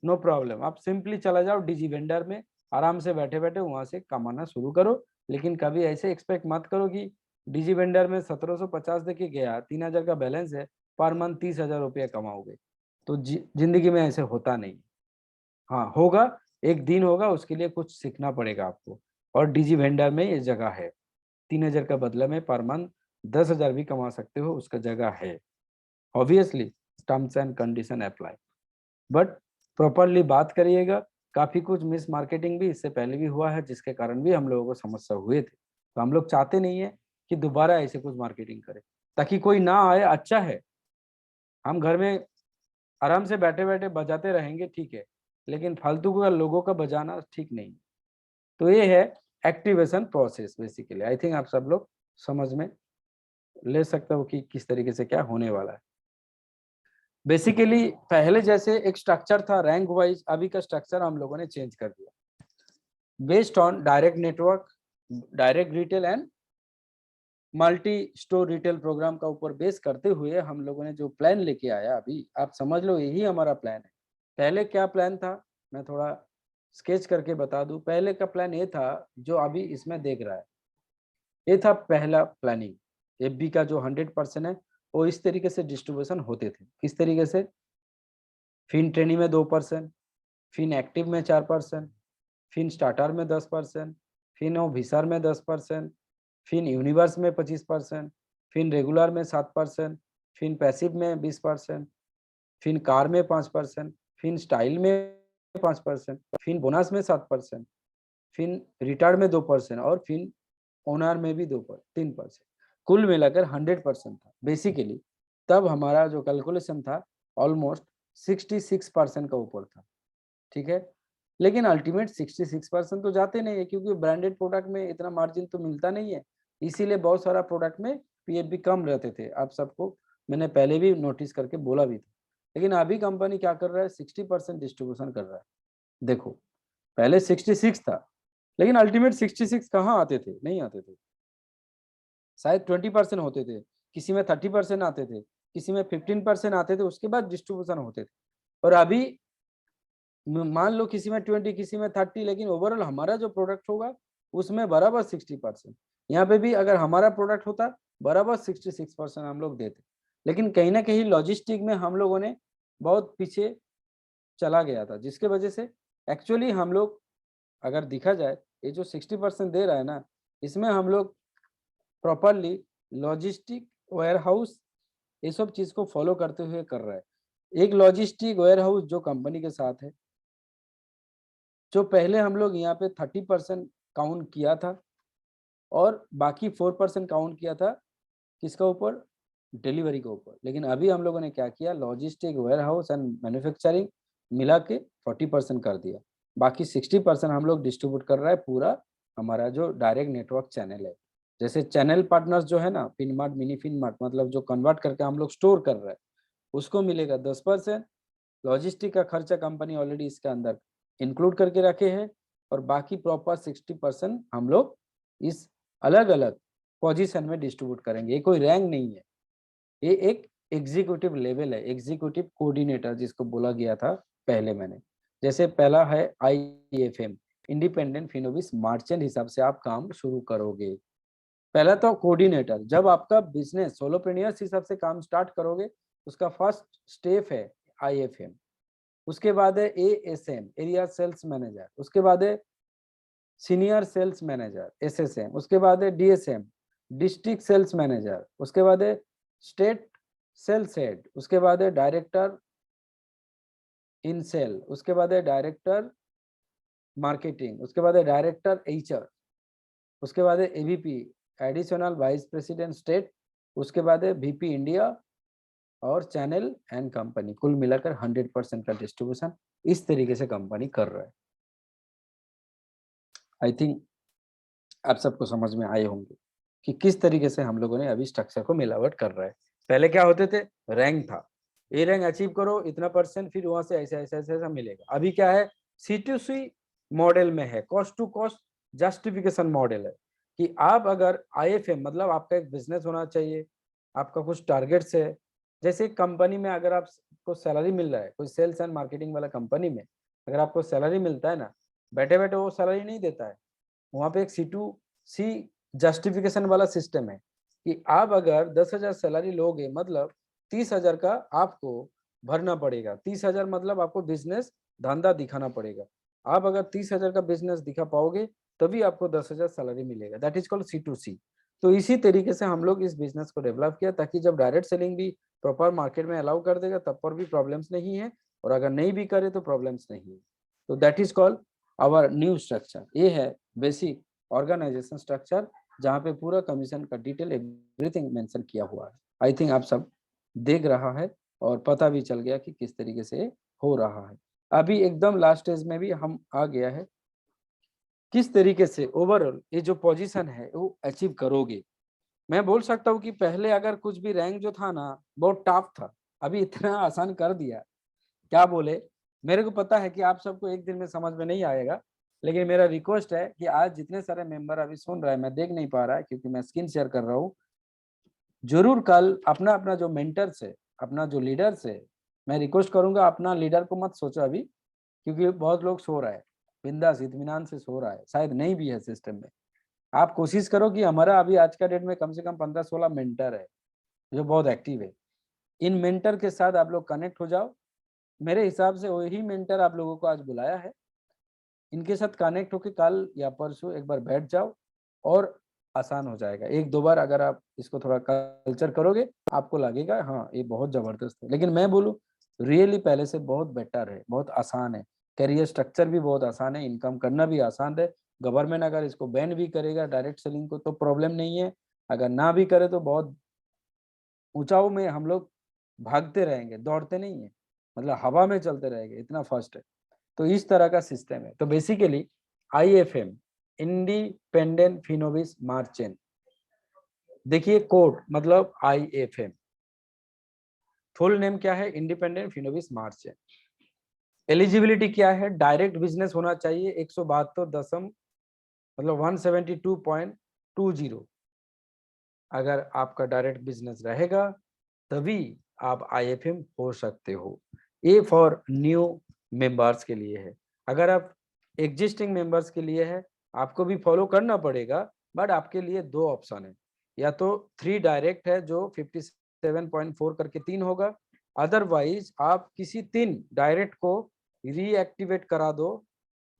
नो प्रॉब्लम, आप सिंपली चला जाओ डिजी वेंडर में, आराम से बैठे बैठे वहां से कमाना शुरू करो। लेकिन कभी ऐसे एक्सपेक्ट मत करो कि डिजी वेंडर में 1750 देके गया, 3000 का बैलेंस है, पर मंथ 30,000 रुपया कमाओगे, तो जिंदगी में ऐसे होता नहीं। हाँ होगा, एक दिन होगा, उसके लिए कुछ सीखना पड़ेगा आपको। और डिजी वेंडर में ये जगह है, 3000 का बदला में पर मंथ 10,000 भी कमा सकते हो, उसका जगह है। Obviously terms and condition apply, but properly बात करिएगा। काफी कुछ मिस मार्केटिंग भी इससे पहले भी हुआ है, जिसके कारण भी हम लोगों को समस्या हुए थे। तो हम लोग चाहते नहीं है कि दोबारा ऐसे कुछ मार्केटिंग करें, ताकि कोई ना आए। अच्छा है, हम घर में आराम से बैठे बैठे बजाते रहेंगे, ठीक है, लेकिन फालतू का लोगों का बजाना ठीक नहीं। तो ये है activation process basically. I think आप सब लोग समझ में ले सकते हो कि किस तरीके से क्या होने वाला है। बेसिकली पहले जैसे एक स्ट्रक्चर था रैंक वाइज, अभी का स्ट्रक्चर हम लोगों ने चेंज कर दिया, based on direct network, direct retail and multi store retail program का ऊपर बेस करते हुए हम लोगों ने जो प्लान लेके आया, अभी आप समझ लो यही हमारा प्लान है। पहले क्या प्लान था, मैं थोड़ा स्केच करके बता दूं। पहले का प्लान ये था जो अभी इसमें देख रहा है, ये था पहला प्लानिंग। एफबी का जो 100% है वो इस तरीके से डिस्ट्रीब्यूशन होते थे। किस तरीके से? फिन ट्रेनी में 2%, फिन एक्टिव में 4%, फिन स्टार्टर में 10%, फिन विसर में 10%, फिन यूनिवर्स में 25%, फिन रेगुलर में 7%, फिन पैसिव में 20%, फिन कार में 5%, फिन स्टाइल में 5%, फिन बोनस में 7%, फिन रिटार्ड में 2% और फिन ओनर में भी 3%। कुल मिलाकर 100% था बेसिकली। तब हमारा जो कैलकुलेशन था ऑलमोस्ट 66% का ऊपर था, ठीक है। लेकिन अल्टीमेट 66% तो जाते नहीं है, क्योंकि ब्रांडेड प्रोडक्ट में इतना मार्जिन तो मिलता नहीं है, इसीलिए बहुत सारा प्रोडक्ट में पीएफबी कम रहते थे। आप सबको मैंने पहले भी नोटिस करके बोला भी था। लेकिन अभी कंपनी क्या कर रहा है, 60% डिस्ट्रीब्यूशन कर रहा है। देखो पहले 66 था, लेकिन अल्टीमेट 66 कहाँ आते थे? नहीं आते थे, शायद 20% होते थे, किसी में 30% आते थे, किसी में 15% आते थे, उसके बाद डिस्ट्रीब्यूशन होते थे। और अभी मान लो किसी में 20, किसी में 30, लेकिन ओवरऑल हमारा जो प्रोडक्ट होगा उसमें बराबर 60%। यहाँ पे भी अगर हमारा प्रोडक्ट होता बराबर 66% हम लोग देते। लेकिन कहीं ना कहीं लॉजिस्टिक में हम लोगों ने बहुत पीछे चला गया था, जिसके वजह से एक्चुअली हम लोग, अगर देखा जाए, ये जो 60% दे रहा है ना, इसमें हम लोग प्रॉपरली लॉजिस्टिक वेयर हाउस ये सब चीज को फॉलो करते हुए कर रहा है। एक लॉजिस्टिक वेयर हाउस जो कंपनी के साथ है, जो पहले हम लोग यहाँ पे 30% काउंट किया था और बाकी 4% काउंट किया था किसका ऊपर? डिलीवरी के ऊपर। लेकिन अभी हम लोगों ने क्या किया, logistic warehouse and manufacturing मिला के 40% कर दिया, बाकी 60% हम लोग डिस्ट्रीब्यूट कर रहा है पूरा हमारा जो डायरेक्ट नेटवर्क चैनल है। जैसे चैनल पार्टनर्स जो है ना, फिनमार्ट, मिनी फिनमार्ट, मतलब जो कन्वर्ट करके हम लोग स्टोर कर रहे हैं, उसको मिलेगा 10%। लॉजिस्टिक का खर्चा कंपनी ऑलरेडी इसके अंदर इंक्लूड करके रखे हैं, और बाकी प्रॉपर 60% हम लोग इस अलग अलग पोजीशन में डिस्ट्रीब्यूट करेंगे। ये कोई रैंक नहीं है, ये एक एग्जीक्यूटिव लेवल है, एग्जीक्यूटिव कोऑर्डिनेटर जिसको बोला गया था पहले मैंने। जैसे पहला है IFM, इंडिपेंडेंट फिनोविस मार्चेंट हिसाब से आप काम शुरू करोगे। पहला तो कोऑर्डिनेटर, जब आपका बिजनेस सोलोप्रेन्योर्स हिसाब से काम स्टार्ट करोगे, उसका फर्स्ट स्टेप है IFM। उसके बाद है ASM, एरिया सेल्स मैनेजर। उसके बाद है सीनियर सेल्स मैनेजर SSM। उसके बाद है DSM, डिस्ट्रिक्ट सेल्स मैनेजर। उसके बाद है स्टेट सेल्स हेड। उसके बाद है डायरेक्टर इन सेल। उसके बाद है डायरेक्टर मार्केटिंग। उसके बाद है डायरेक्टर HR। उसके बाद है AVP, additional vice president state. उसके बाद है VP इंडिया और चैनल एंड कंपनी। कुल मिलाकर 100% का डिस्ट्रीब्यूशन इस तरीके से कंपनी कर रहा है। आई थिंक आप सबको समझ में आए होंगे कि किस तरीके से हम लोगों ने अभी स्ट्रक्चर को मिलावट कर रहा है। पहले क्या होते थे, रैंक था, ये रैंक अचीव करो इतना %, फिर वहां से ऐसा ऐसा ऐसा मिलेगा। अभी क्या है, C2C मॉडल में है, cost to cost justification model है कि आप अगर IFM मतलब आपका एक बिजनेस होना चाहिए, आपका कुछ टारगेट्स है। जैसे कंपनी में अगर आपको सैलरी मिल रहा है, कोई सेल्स एंड मार्केटिंग वाला कंपनी में अगर आपको सैलरी मिलता है ना, बैठे बैठे वो सैलरी नहीं देता है। वहां पे एक C2C जस्टिफिकेशन वाला सिस्टम है कि आप अगर 10,000 सैलरी लोगे, मतलब 30,000 का आपको भरना पड़ेगा। 30,000 मतलब आपको बिजनेस धंधा दिखाना पड़ेगा। आप अगर 30,000 का बिजनेस दिखा पाओगे तभी आपको 10,000 सैलरी मिलेगा। That is called C2C। तो इसी तरीके से हम लोग इस बिजनेस को डेवलप किया ताकि जब डायरेक्ट सेलिंग भी प्रॉपर मार्केट में अलाउ कर देगा तब पर भी प्रॉब्लम्स नहीं है, और अगर नहीं भी करे तो प्रॉब्लम्स नहीं है। तो that is called our new structure. ये है बेसिक ऑर्गेनाइजेशन स्ट्रक्चर जहाँ पे पूरा कमीशन का डिटेल एवरीथिंग मेंशन किया हुआ है। आई थिंक आप सब देख रहा है और पता भी चल गया कि किस तरीके से हो रहा है। अभी एकदम लास्ट स्टेज में भी हम आ गया है, किस तरीके से ओवरऑल ये जो पोजीशन है वो अचीव करोगे। मैं बोल सकता हूँ कि पहले अगर कुछ भी रैंक जो था ना बहुत टफ था, अभी इतना आसान कर दिया, क्या बोले। मेरे को पता है कि आप सबको एक दिन में समझ में नहीं आएगा, लेकिन मेरा रिक्वेस्ट है कि आज जितने सारे मेंबर अभी सुन रहे हैं, मैं देख नहीं पा रहा है क्योंकि मैं स्क्रीन शेयर कर रहा हूँ, जरूर कल अपना अपना जो मेंटर से, अपना जो लीडर से, मैं रिक्वेस्ट करूंगा अपना लीडर को मत सोचो अभी, क्योंकि बहुत लोग सो रहा है, बिंदास इत्मीनान से सो रहा है, शायद नहीं भी है सिस्टम में। आप कोशिश करो कि हमारा अभी आज का डेट में कम से कम 15-16 मेंटर है जो बहुत एक्टिव है। इन मेंटर के साथ आप लोग कनेक्ट हो जाओ। मेरे हिसाब से वही मेंटर आप लोगों को आज बुलाया है, इनके साथ कनेक्ट होकर कल या परसों एक बार बैठ जाओ और आसान हो जाएगा। 1-2 बार अगर आप इसको थोड़ा कल्चर करोगे आपको लगेगा हाँ ये बहुत जबरदस्त है। लेकिन मैं बोलूँ रियली पहले से बहुत बेटर है, बहुत आसान है, करियर स्ट्रक्चर भी बहुत आसान है, इनकम करना भी आसान है। गवर्नमेंट अगर इसको बैन भी करेगा डायरेक्ट सेलिंग को तो प्रॉब्लम नहीं है, अगर ना भी करे तो बहुत ऊंचाई में हम लोग भागते रहेंगे, दौड़ते नहीं है, मतलब हवा में चलते रहेंगे, इतना फास्ट है। तो इस तरह का सिस्टम है। तो बेसिकली IFM, इंडिपेंडेंट फिनोविस मार्चेंट, देखिए कोड मतलब IFM, फुल नेम क्या है, इंडिपेंडेंट फिनोविस मार्चेंट। एलिजिबिलिटी क्या है, डायरेक्ट बिजनेस होना चाहिए 172 मतलब 172.20। अगर आपका डायरेक्ट बिजनेस रहेगा तभी आप IFM हो सकते हो। ये फॉर न्यू मेंबर्स के लिए है। अगर आप एग्जिस्टिंग मेंबर्स के लिए है आपको भी फॉलो करना पड़ेगा, बट आपके लिए 2 ऑप्शन है, या तो 3 डायरेक्ट है जो 57.4 करके 3 होगा, अदरवाइज आप किसी 3 डायरेक्ट को रीएक्टिवेट करा दो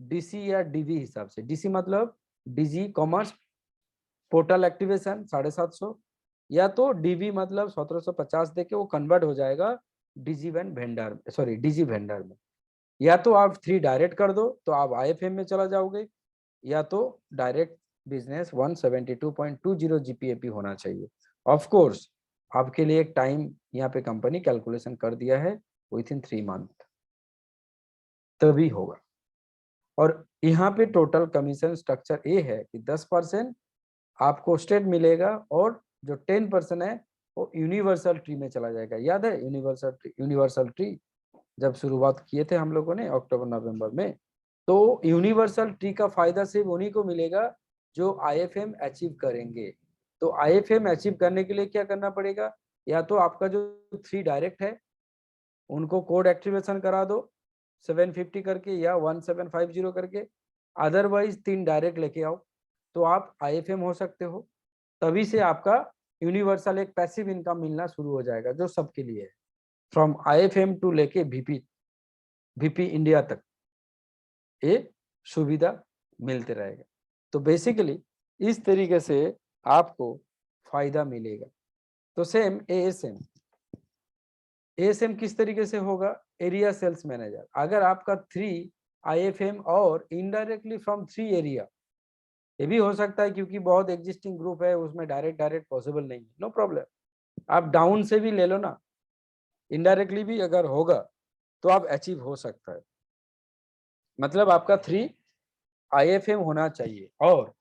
DC या DV हिसाब से। DC मतलब DG कॉमर्स पोर्टल एक्टिवेशन 750, या तो DV मतलब 1750 देके वो कन्वर्ट हो जाएगा DG vendor, sorry DG vendor में। या तो आप 3 डायरेक्ट कर दो तो आप IFM में चला जाओगे, या तो डायरेक्ट बिजनेस 172.20 GPAP होना चाहिए। ऑफ कोर्स आपके लिए एक टाइम यहाँ पे कंपनी कैलकुलेशन कर दिया है, विथ इन 3 मंथ तभी होगा। और यहाँ पे टोटल कमीशन स्ट्रक्चर ये है कि 10% आपको स्टेट मिलेगा और जो 10% है वो यूनिवर्सल ट्री में चला जाएगा। याद है यूनिवर्सल ट्री जब शुरुआत किए थे हम लोगों ने अक्टूबर नवंबर में, तो यूनिवर्सल ट्री का फायदा सिर्फ उन्हीं को मिलेगा जो IFM अचीव करेंगे। तो IFM अचीव करने के लिए क्या करना पड़ेगा, या तो आपका जो 3 डायरेक्ट है उनको कोड एक्टिवेशन करा दो 750 करके या 1750 करके, अदरवाइज 3 डायरेक्ट लेके आओ तो आप आईएफएम हो सकते हो। तभी से आपका यूनिवर्सल एक पैसिव इनकम मिलना शुरू हो जाएगा जो सबके लिए है, फ्रॉम आईएफएम टू लेके वीपी इंडिया तक ये सुविधा मिलते रहेगा। तो बेसिकली इस तरीके से आपको फायदा मिलेगा। तो सेम एएसएम किस तरीके से होगा, एरिया सेल्स मैनेजर। अगर आपका 3 आईएफएम और इनडायरेक्टली फ्रॉम 3 एरिया, ये भी हो सकता है क्योंकि बहुत एग्जिस्टिंग ग्रुप है उसमें डायरेक्ट पॉसिबल नहीं है, नो प्रॉब्लम, आप डाउन से भी ले लो ना, इनडायरेक्टली भी अगर होगा तो आप अचीव हो सकता है। मतलब आपका 3 आईएफएम होना चाहिए और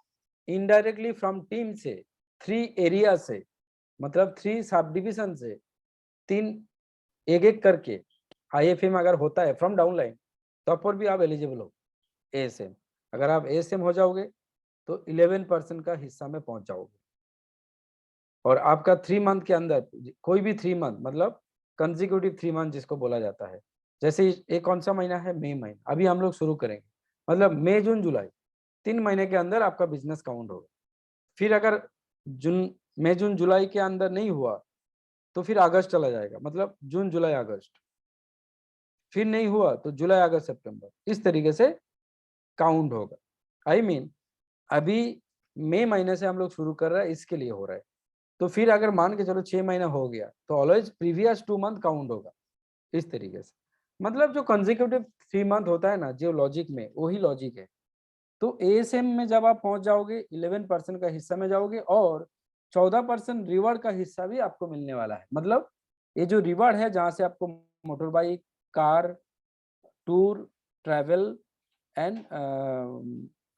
इनडायरेक्टली फ्रॉम टीम से 3 एरिया से, मतलब 3 सब डिविजन से 3 एक करके आईएफएम अगर होता है फ्रॉम डाउनलाइन तब पर भी आप एलिजिबल हो एएसएम। अगर आप एएसएम हो जाओगे तो 11% का हिस्सा में पहुंच जाओगे। और आपका 3 मंथ के अंदर कोई भी 3 मंथ, मतलब कंसेक्यूटिव 3 मंथ जिसको बोला जाता है, जैसे ये कौन सा महीना है, मई महीना, अभी हम लोग शुरू करेंगे, मतलब मई जून जुलाई 3 महीने के अंदर आपका बिजनेस काउंट होगा। फिर अगर मई जून जुलाई के अंदर नहीं हुआ तो फिर अगस्त चला जाएगा, मतलब जून जुलाई अगस्त, फिर नहीं हुआ तो जुलाई अगस्त सितंबर, इस तरीके से काउंट होगा। आई मीन अभी मई महीने से हम लोग शुरू कर रहे हैं, इसके लिए हो रहा है। तो फिर अगर मान के चलो 6 महीना हो गया तो ऑलवेज प्रीवियस 2 मंथ काउंट होगा, इस तरीके से। मतलब जो कंसेक्यूटिव 3 मंथ होता है ना, जो लॉजिक में, वही लॉजिक है। तो एएसएम में जब आप पहुंच जाओगे 11% का हिस्सा में जाओगे और 14% रिवार्ड का हिस्सा भी आपको मिलने वाला है। मतलब ये जो रिवार्ड है जहां से आपको motor bike, car, tour, travel and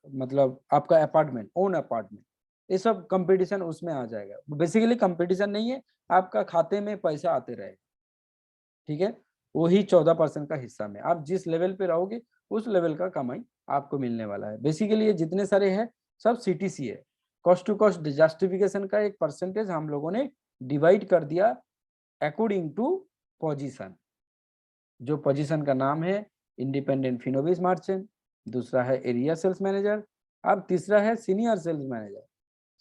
मतलब आपका अपार्टमेंट, ओन अपार्टमेंट, ये सब कंपटीशन उसमें आ जाएगा। बेसिकली कंपटीशन नहीं है, आपका खाते में पैसा आते रहेगा, ठीक है। वही 14% का हिस्सा में आप जिस लेवल पे रहोगे उस लेवल का कमाई आपको मिलने वाला है। बेसिकली ये जितने सारे हैं सब सीटीसी है, कॉस्ट टू कॉस्ट जस्टिफिकेशन का एक परसेंटेज हम लोगों ने डिवाइड कर दिया अकॉर्डिंग टू पोजीशन। जो पोजीशन का नाम है इंडिपेंडेंट फिनोबिस मर्चेंट, दूसरा है एरिया सेल्स मैनेजर, अब तीसरा है senior sales manager.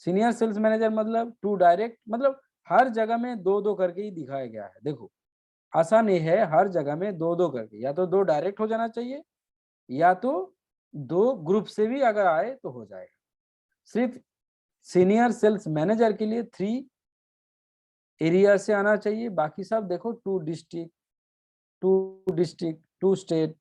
Senior sales manager मतलब 2 डायरेक्ट, मतलब हर जगह में 2-2 करके ही दिखाया गया है। देखो आसान ये है, हर जगह में 2-2 करके, या तो 2 डायरेक्ट हो जाना चाहिए या तो 2 ग्रुप से भी अगर आए तो हो जाएगा। सिर्फ सीनियर सेल्स मैनेजर के लिए 3 एरिया से आना चाहिए, बाकी सब देखो 2 district, 2 state, 2 state,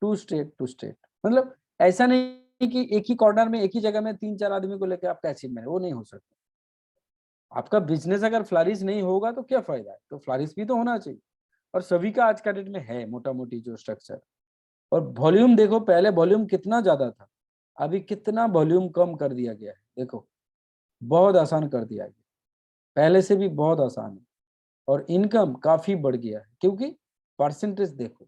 2 state, 2 state. मतलब ऐसा नहीं कि एक ही कॉर्नर में, एक ही जगह में 3-4 आदमी को लेकर आपका अचीवमेंट, वो नहीं हो सकता। आपका बिजनेस अगर फ्लरिश नहीं होगा तो क्या फायदा है, तो फ्लरिश भी तो होना चाहिए। और सभी का आज का डेट में है मोटा मोटी जो स्ट्रक्चर। और वॉल्यूम देखो, पहले वॉल्यूम कितना ज्यादा था, अभी कितना वॉल्यूम कम कर दिया गया है। देखो बहुत आसान कर दिया गया, पहले से भी बहुत आसान है। और इनकम काफी बढ़ गया है क्योंकि परसेंटेज देखो,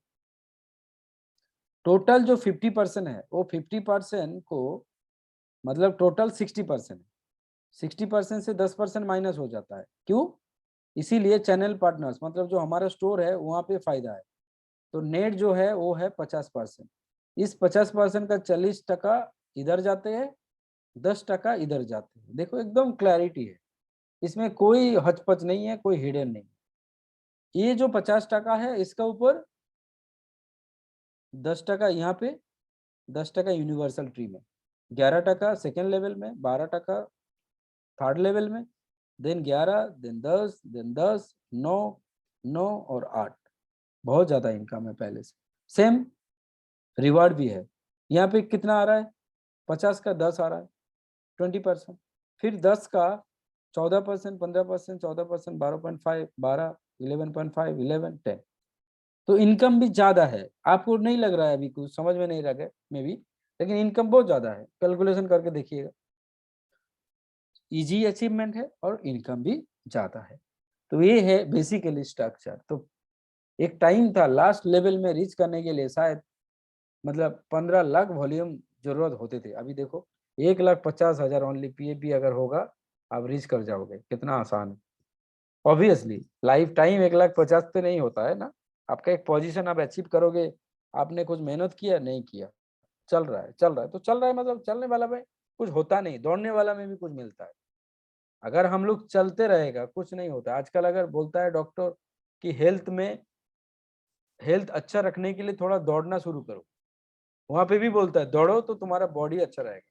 टोटल जो 50% है वो 50% को, मतलब टोटल 60% है, 60% से 10% माइनस हो जाता है। क्यों? इसीलिए चैनल पार्टनर्स, मतलब जो हमारा स्टोर है वहां पे फायदा है। तो नेट जो है वो है 50%, इस 50% का 40% इधर जाते हैं, 10% इधर जाते हैं। देखो एकदम क्लैरिटी है, इसमें कोई हचपच नहीं है, कोई हिडन नहीं। ये जो 50% है इसका ऊपर 10% यहाँ पे, 10% यूनिवर्सल ट्री में, 11% सेकेंड लेवल में, 12% थर्ड लेवल में, देन 11, देन 10, देन 10, 9, 9 और 8। बहुत ज्यादा इनकम है पहले से। सेम रिवार्ड भी है, यहाँ पे कितना आ रहा है, 50 का 10 आ रहा है, 20%, फिर 10 का 14%, 15%, 14%, 12.5, 12, 11.5, 11, 10। तो इनकम भी ज्यादा है। आपको नहीं लग रहा है अभी, कुछ समझ में नहीं लगा है मे बी, लेकिन इनकम बहुत ज्यादा है, कैलकुलेशन करके देखिएगा। इजी अचीवमेंट है और इनकम भी ज्यादा है। तो ये है बेसिकली स्ट्रक्चर। तो एक टाइम था लास्ट लेवल में रीच करने के लिए शायद मतलब 15 लाख वॉल्यूम जरूरत होते थे, अभी देखो 1,50,000 ओनली पीएपी अगर होगा आप रीच कर जाओगे, कितना आसान है। ऑब्वियसली लाइफ टाइम 1,50,000 तो नहीं होता है ना। आपका एक पोजीशन आप अचीव करोगे, आपने कुछ मेहनत किया नहीं किया, चल रहा है चल रहा है तो चल रहा है, मतलब चलने वाला में कुछ होता नहीं, दौड़ने वाला में भी कुछ मिलता है। अगर हम लोग चलते रहेगा कुछ नहीं होता। आजकल अगर बोलता है डॉक्टर कि हेल्थ अच्छा रखने के लिए थोड़ा दौड़ना शुरू करो, वहां पे भी बोलता है दौड़ो तो तुम्हारा बॉडी अच्छा रहेगा।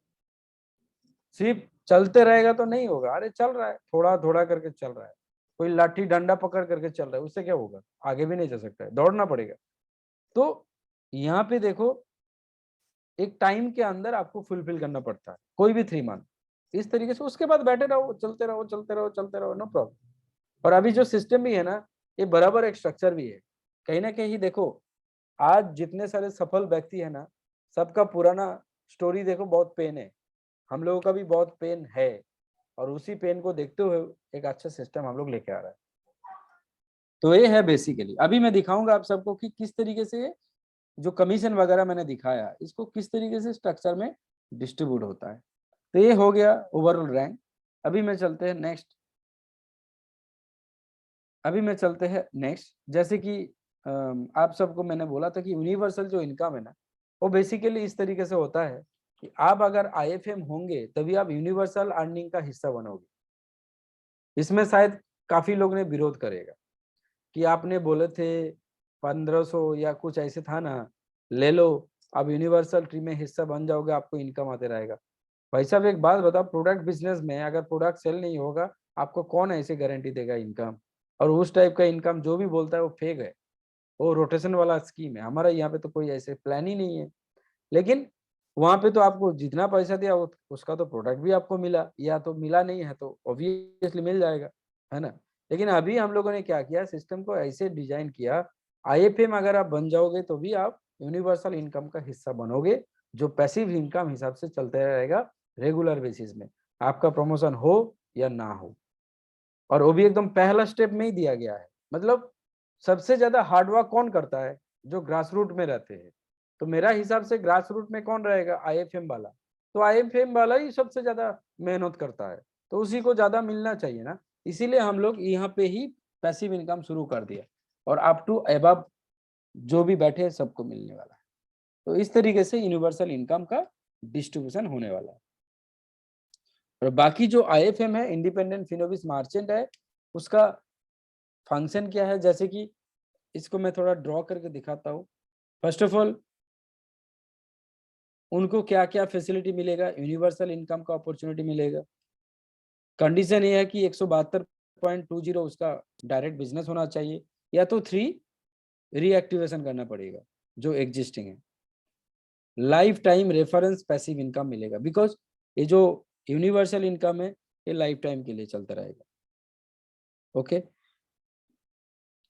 सिर्फ चलते रहेगा तो नहीं होगा। अरे चल रहा है, थोड़ा थोड़ा करके चल रहा है, कोई लाठी डंडा पकड़ करके चल रहा है, उससे क्या होगा, आगे भी नहीं जा सकता है, दौड़ना पड़ेगा। तो यहाँ पे देखो, एक टाइम के अंदर आपको फुलफिल करना पड़ता है कोई भी 3 मंथ, इस तरीके से उसके बाद बैठे रहो, चलते रहो चलते रहो चलते रहो, नो प्रॉब्लम। और अभी जो सिस्टम भी है ना, ये बराबर एक स्ट्रक्चर भी है। कहीं ना कहीं देखो, आज जितने सारे सफल व्यक्ति है ना, सबका पुराना स्टोरी देखो, बहुत पेन है, हम लोगों का भी बहुत पेन है, और उसी पेन को देखते हुए एक अच्छा सिस्टम हम लोग लेके आ रहा है। तो ये है बेसिकली। अभी मैं दिखाऊंगा आप सबको कि किस तरीके से जो कमीशन वगैरह मैंने दिखाया, इसको किस तरीके से स्ट्रक्चर में डिस्ट्रीब्यूट होता है। तो ये हो गया ओवरऑल रैंक। अभी मैं चलते हैं नेक्स्ट। जैसे कि आप सबको मैंने बोला था कि यूनिवर्सल जो इनकम है ना, वो बेसिकली इस तरीके से होता है कि आप अगर आईएफएम होंगे तभी आप यूनिवर्सल अर्निंग का हिस्सा बनोगे। इसमें शायद काफी लोग ने विरोध करेगा कि आपने बोले थे 1500 या कुछ ऐसे था ना, ले लो, अब यूनिवर्सल ट्री में हिस्सा बन जाओगे, आपको इनकम आते रहेगा। भाई साहब एक बात बताओ, प्रोडक्ट बिजनेस में अगर प्रोडक्ट सेल नहीं होगा, आपको कौन ऐसे गारंटी देगा इनकम? और उस टाइप का इनकम जो भी बोलता है वो फेक है, वो रोटेशन वाला स्कीम है। हमारा यहाँ पे तो कोई ऐसे प्लान ही नहीं है। लेकिन वहां पे तो आपको जितना पैसा दिया उसका तो प्रोडक्ट भी आपको मिला, या तो मिला नहीं है तो ऑब्वियसली मिल जाएगा, है ना। लेकिन अभी हम लोगों ने क्या किया, सिस्टम को ऐसे डिजाइन किया, आईएफएम अगर आप बन जाओगे तो भी आप यूनिवर्सल इनकम का हिस्सा बनोगे, जो पैसिव इनकम हिसाब से चलते रहेगा रेगुलर बेसिस में, आपका प्रमोशन हो या ना हो। और वो भी एकदम पहला स्टेप में ही दिया गया है। मतलब सबसे ज्यादा हार्डवर्क कौन करता है? जो ग्रास रूट में रहते हैं। तो मेरा हिसाब से ग्रास रूट में कौन रहेगा? आईएफएम वाला। तो आईएफएम वाला ही सबसे ज्यादा मेहनत करता है, तो उसी को ज्यादा मिलना चाहिए ना। इसीलिए हम लोग यहाँ पे ही पैसिव इनकम शुरू कर दिया, और अप टू एबव जो भी बैठे हैं सबको मिलने वाला है। तो इस तरीके से यूनिवर्सल इनकम का डिस्ट्रीब्यूशन होने वाला है। और बाकी जो आईएफएम है, इंडिपेंडेंट फिनोविस मर्चेंट है, उसका फंक्शन क्या है, जैसे कि इसको मैं थोड़ा ड्रॉ करके दिखाता हूँ। फर्स्ट ऑफ ऑल, उनको क्या क्या फैसिलिटी मिलेगा? यूनिवर्सल इनकम का अपॉर्चुनिटी मिलेगा। कंडीशन ये है कि 172.20 उसका डायरेक्ट बिजनेस होना चाहिए, या तो 3 रीएक्टिवेशन करना पड़ेगा जो एग्जिस्टिंग है। Life time reference passive income मिलेगा, बिकॉज ये जो यूनिवर्सल इनकम है ये लाइफ टाइम के लिए चलता रहेगा। ओके,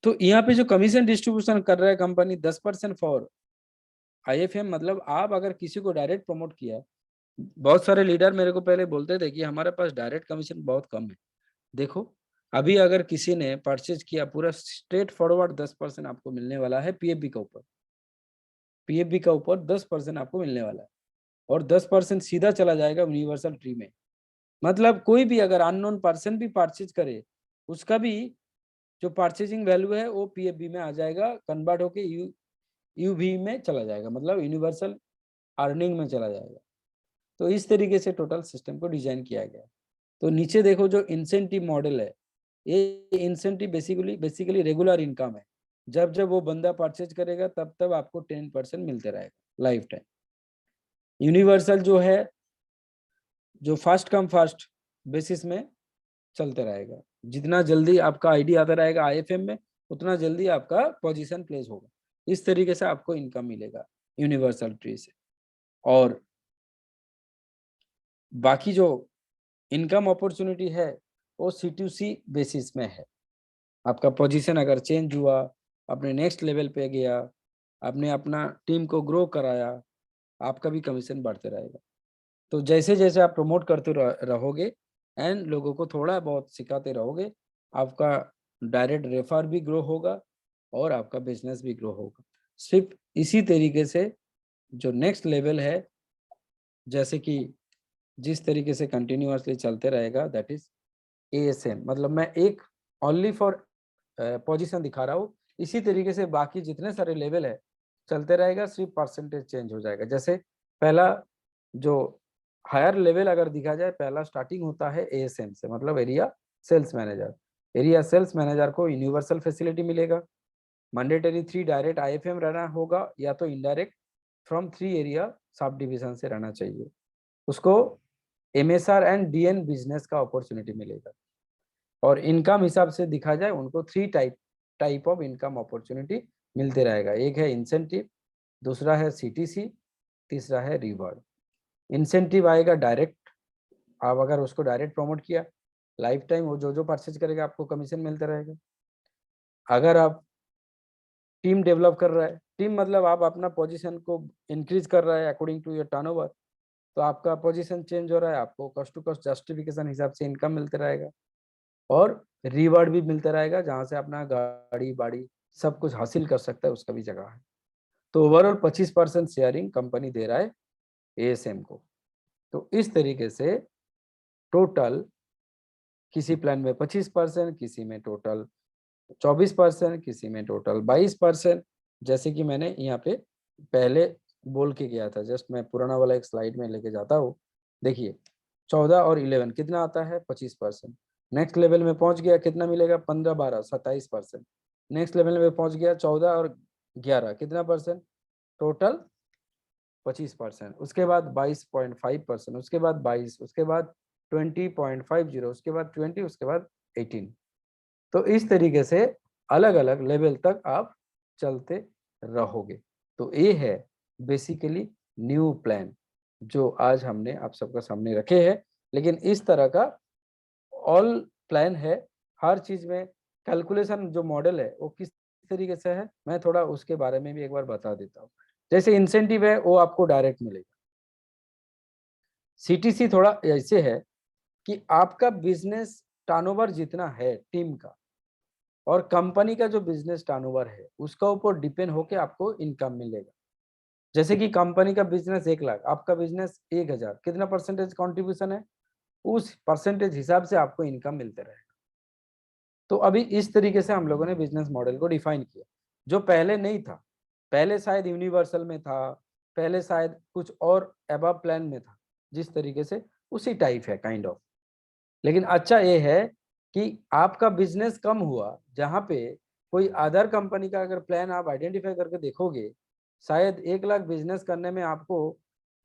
तो यहाँ पे जो कमीशन डिस्ट्रीब्यूशन कर रहा है कंपनी, 10% फॉर आईएफएम, मतलब आप अगर किसी को डायरेक्ट प्रमोट किया, बहुत सारे लीडर मेरे को पहले बोलते थे कि हमारे पास डायरेक्ट कमीशन बहुत कम है। देखो, अभी अगर किसी ने परचेज किया, पूरा स्ट्रेट फॉरवर्ड 10% आपको मिलने वाला है पीएफबी का ऊपर। पीएफबी का ऊपर 10% आपको मिलने वाला है, और 10% सीधा चला जाएगा यूनिवर्सल ट्री में। मतलब कोई भी अगर अननोन पर्सन भी परचेज करे, उसका भी जो परचेजिंग वैल्यू है वो पीएफबी में आ जाएगा, कन्वर्ट होके यूवी में चला जाएगा, मतलब यूनिवर्सल अर्निंग में चला जाएगा। तो इस तरीके से टोटल सिस्टम को डिजाइन किया गया है। तो नीचे देखो जो इंसेंटिव मॉडल है, ये इंसेंटिव बेसिकली रेगुलर इनकम है। जब जब वो बंदा परचेज करेगा तब तब आपको 10% मिलते रहेगा लाइफ टाइम। यूनिवर्सल जो है, जो फास्ट कम फास्ट बेसिस में चलते रहेगा। जितना जल्दी आपका आईडी आता रहेगा आईएफएम में, उतना जल्दी आपका पोजीशन प्लेस होगा। इस तरीके से आपको इनकम मिलेगा यूनिवर्सल ट्री से। और बाकी जो इनकम अपॉर्चुनिटी है वो C2C बेसिस में है। आपका पोजीशन अगर चेंज हुआ, अपने नेक्स्ट लेवल पे गया, आपने अपना टीम को ग्रो कराया, आपका भी कमीशन बढ़ते रहेगा। तो जैसे जैसे आप प्रमोट करते रहोगे एंड लोगों को थोड़ा बहुत सिखाते रहोगे, आपका डायरेक्ट रेफर भी ग्रो होगा और आपका बिजनेस भी ग्रो होगा। सिर्फ इसी तरीके से जो नेक्स्ट लेवल है, जैसे कि जिस तरीके से कंटिन्यूअसली चलते रहेगा, दैट इज ASM। मतलब मैं एक ओनली फॉर पोजीशन दिखा रहा हूँ। इसी तरीके से बाकी जितने सारे लेवल है चलते रहेगा, सिर्फ परसेंटेज चेंज हो जाएगा। जैसे पहला जो हायर लेवल अगर दिखा जाए, पहला स्टार्टिंग होता है एएसएम से, मतलब area sales manager. Area sales manager को यूनिवर्सल फैसिलिटी मिलेगा। मैंडेटरी 3 डायरेक्ट आईएफएम रहना होगा, या तो indirect from 3 area sub division से रहना चाहिए। उसको एमएसआर एंड डीएन बिजनेस का अपॉर्चुनिटी मिलेगा। और इनकम हिसाब से दिखा जाए, उनको 3 टाइप ऑफ इनकम अपॉर्चुनिटी मिलते रहेगा। एक है इंसेंटिव, दूसरा है सीटीसी, तीसरा है रिवॉर्ड। इंसेंटिव आएगा डायरेक्ट, आप अगर उसको डायरेक्ट प्रमोट किया, लाइफ टाइम वो जो परचेज करेगा आपको कमीशन मिलता रहेगा। अगर आप टीम डेवलप कर रहा है, टीम मतलब आप अपना पोजीशन को इंक्रीज कर रहा है अकॉर्डिंग टू योर टर्नओवर, तो आपका पोजीशन चेंज हो रहा है, आपको कॉस्ट टू कॉस्ट जस्टिफिकेशन हिसाब से इनकम मिलता रहेगा। और रिवार्ड भी मिलता रहेगा, जहां से अपना गाड़ी बाड़ी सब कुछ हासिल कर सकता है, उसका भी जगह है। तो ओवरऑल 25% शेयरिंग कंपनी दे रहा है एएसएम को। तो इस तरीके से टोटल किसी प्लान में 25%, किसी में टोटल 24%, किसी में टोटल 22%। जैसे कि मैंने यहाँ पे पहले बोल के गया था, जस्ट मैं पुराना वाला एक स्लाइड में लेके जाता हूँ। देखिए 14 और 11 कितना आता है, 25%। नेक्स्ट लेवल में पहुंच गया, कितना मिलेगा, 15 12 27%। नेक्स्ट लेवल में पहुंच गया 14 और 11 कितना परसेंट, टोटल 25%। उसके बाद 22.5%, उसके बाद 22, उसके बाद 20.50, उसके बाद 20, उसके बाद 18। तो इस तरीके से अलग अलग लेवल तक आप चलते रहोगे। तो ये है बेसिकली न्यू प्लान जो आज हमने आप सबका सामने रखे हैं। लेकिन इस तरह का ऑल प्लान है, हर चीज में कैलकुलेशन जो मॉडल है वो किस तरीके से है, मैं थोड़ा उसके बारे में भी एक बार बता देता हूँ। जैसे इंसेंटिव है वो आपको डायरेक्ट मिलेगा। सीटीसी थोड़ा ऐसे है कि आपका बिजनेस टर्नओवर जितना है टीम का, और कंपनी का जो बिजनेस टर्नओवर है उसका ऊपर डिपेंड होके आपको इनकम मिलेगा। जैसे कि कंपनी का बिजनेस 1 लाख, आपका बिजनेस 1000, कितना परसेंटेज कंट्रीब्यूशन है, उस परसेंटेज हिसाब से आपको इनकम मिलते रहेगा। तो अभी इस तरीके से हम लोगों ने बिजनेस मॉडल को डिफाइन किया, जो पहले नहीं था। पहले शायद यूनिवर्सल में था, पहले शायद कुछ और अबव प्लान में था, जिस तरीके से उसी टाइप है काइंड ऑफ। लेकिन अच्छा ये है कि आपका बिजनेस कम हुआ, जहाँ पे कोई अदर कंपनी का अगर प्लान आप आइडेंटिफाई करके देखोगे, शायद 1 लाख बिजनेस करने में आपको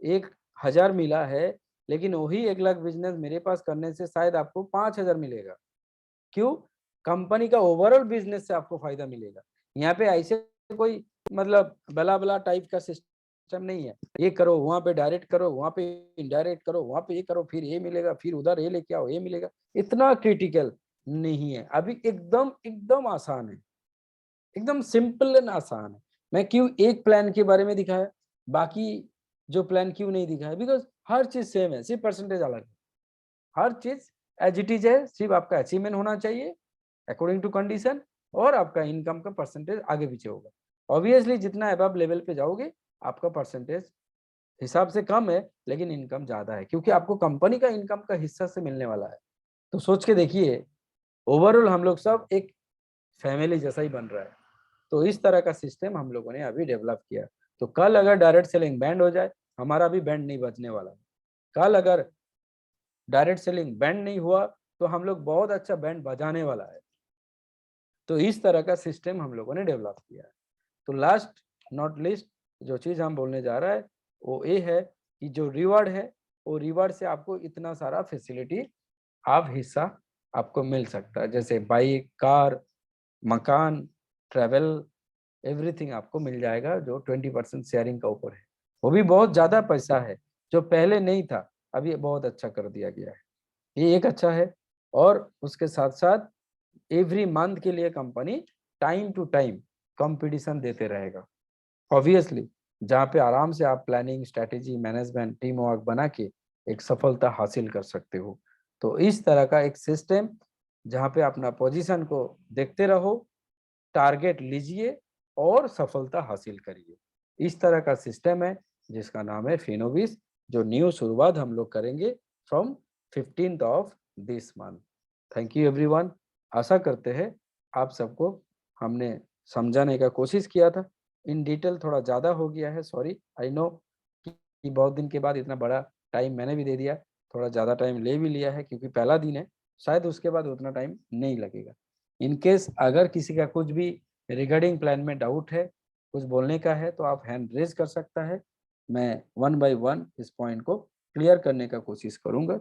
1000 मिला है, लेकिन वही 1 लाख बिजनेस मेरे पास करने से शायद आपको 5000 मिलेगा। क्यों? कंपनी का ओवरऑल बिजनेस से आपको फायदा मिलेगा। यहाँ पे ऐसे कोई मतलब बला बला टाइप का सिस्टम नहीं है, ये करो वहां पे डायरेक्ट करो, वहां पे इनडायरेक्ट करो, वहां पे ये करो फिर ये मिलेगा, फिर उधर ये लेके आओ ये मिलेगा। इतना क्रिटिकल नहीं है, अभी एकदम एकदम आसान है, एकदम सिंपल एंड आसान है। मैं क्यों एक प्लान के बारे में दिखाया, बाकी जो प्लान क्यों नहीं दिखाया, बिकॉज हर चीज सेम है, सिर्फ परसेंटेज अलग है। हर चीज एज इट इज है, सिर्फ आपका अचीवमेंट होना चाहिए अकॉर्डिंग टू कंडीशन, और आपका इनकम का परसेंटेज आगे पीछे होगा। ऑब्वियसली जितना अबव लेवल पे जाओगे आपका परसेंटेज हिसाब से कम है, लेकिन इनकम ज्यादा है, क्योंकि आपको कंपनी का इनकम का हिस्सा से मिलने वाला है। तो सोच के देखिए, ओवरऑल हम लोग सब एक फैमिली जैसा ही बन रहा है। तो इस तरह का सिस्टम हम लोगों ने अभी डेवलप किया। तो कल अगर डायरेक्ट सेलिंग बैंड हो जाए, हमारा भी बैंड नहीं बचने वाला। कल अगर डायरेक्ट सेलिंग बैंड नहीं हुआ, तो हम लोग बहुत अच्छा बैंड बजाने वाला है। तो इस तरह का सिस्टम हम लोगों ने डेवलप किया है। तो लास्ट नॉट लिस्ट जो चीज हम बोलने जा रहा है वो ये है कि जो रिवार्ड है, वो रिवार्ड से आपको इतना सारा फैसिलिटी आप हिस्सा आपको मिल सकता है, जैसे बाइक, कार, मकान, ट्रेवल, एवरीथिंग आपको मिल जाएगा, जो 20% शेयरिंग का ऊपर है। वो भी बहुत ज्यादा पैसा है, जो पहले नहीं था, अभी बहुत अच्छा कर दिया गया है। ये एक अच्छा है। और उसके साथ साथ एवरी मंथ के लिए company time to time competition देते रहेगा। ऑब्वियसली जहाँ पे आराम से आप planning, strategy, management, teamwork बना के एक सफलता हासिल कर सकते हो। तो इस तरह का एक सिस्टम जहाँ पे अपना पोजीशन को देखते रहो, टारगेट लीजिए और सफलता हासिल करिए। इस तरह का सिस्टम है जिसका नाम है फिनोविस, जो न्यू शुरुआत हम लोग करेंगे from 15th of this month। Thank you everyone. आशा करते हैं आप सबको हमने समझाने का कोशिश किया था। इन डिटेल थोड़ा ज़्यादा हो गया है, सॉरी, आई नो कि बहुत दिन के बाद इतना बड़ा टाइम मैंने भी दे दिया, थोड़ा ज़्यादा टाइम ले भी लिया है क्योंकि पहला दिन है, शायद उसके बाद उतना टाइम नहीं लगेगा। इन केस अगर किसी का कुछ भी रिगार्डिंग प्लान में डाउट है, कुछ बोलने का है, तो आप हैंड रेज कर सकता है। मैं वन बाय वन इस पॉइंट को क्लियर करने का कोशिश करूंगा।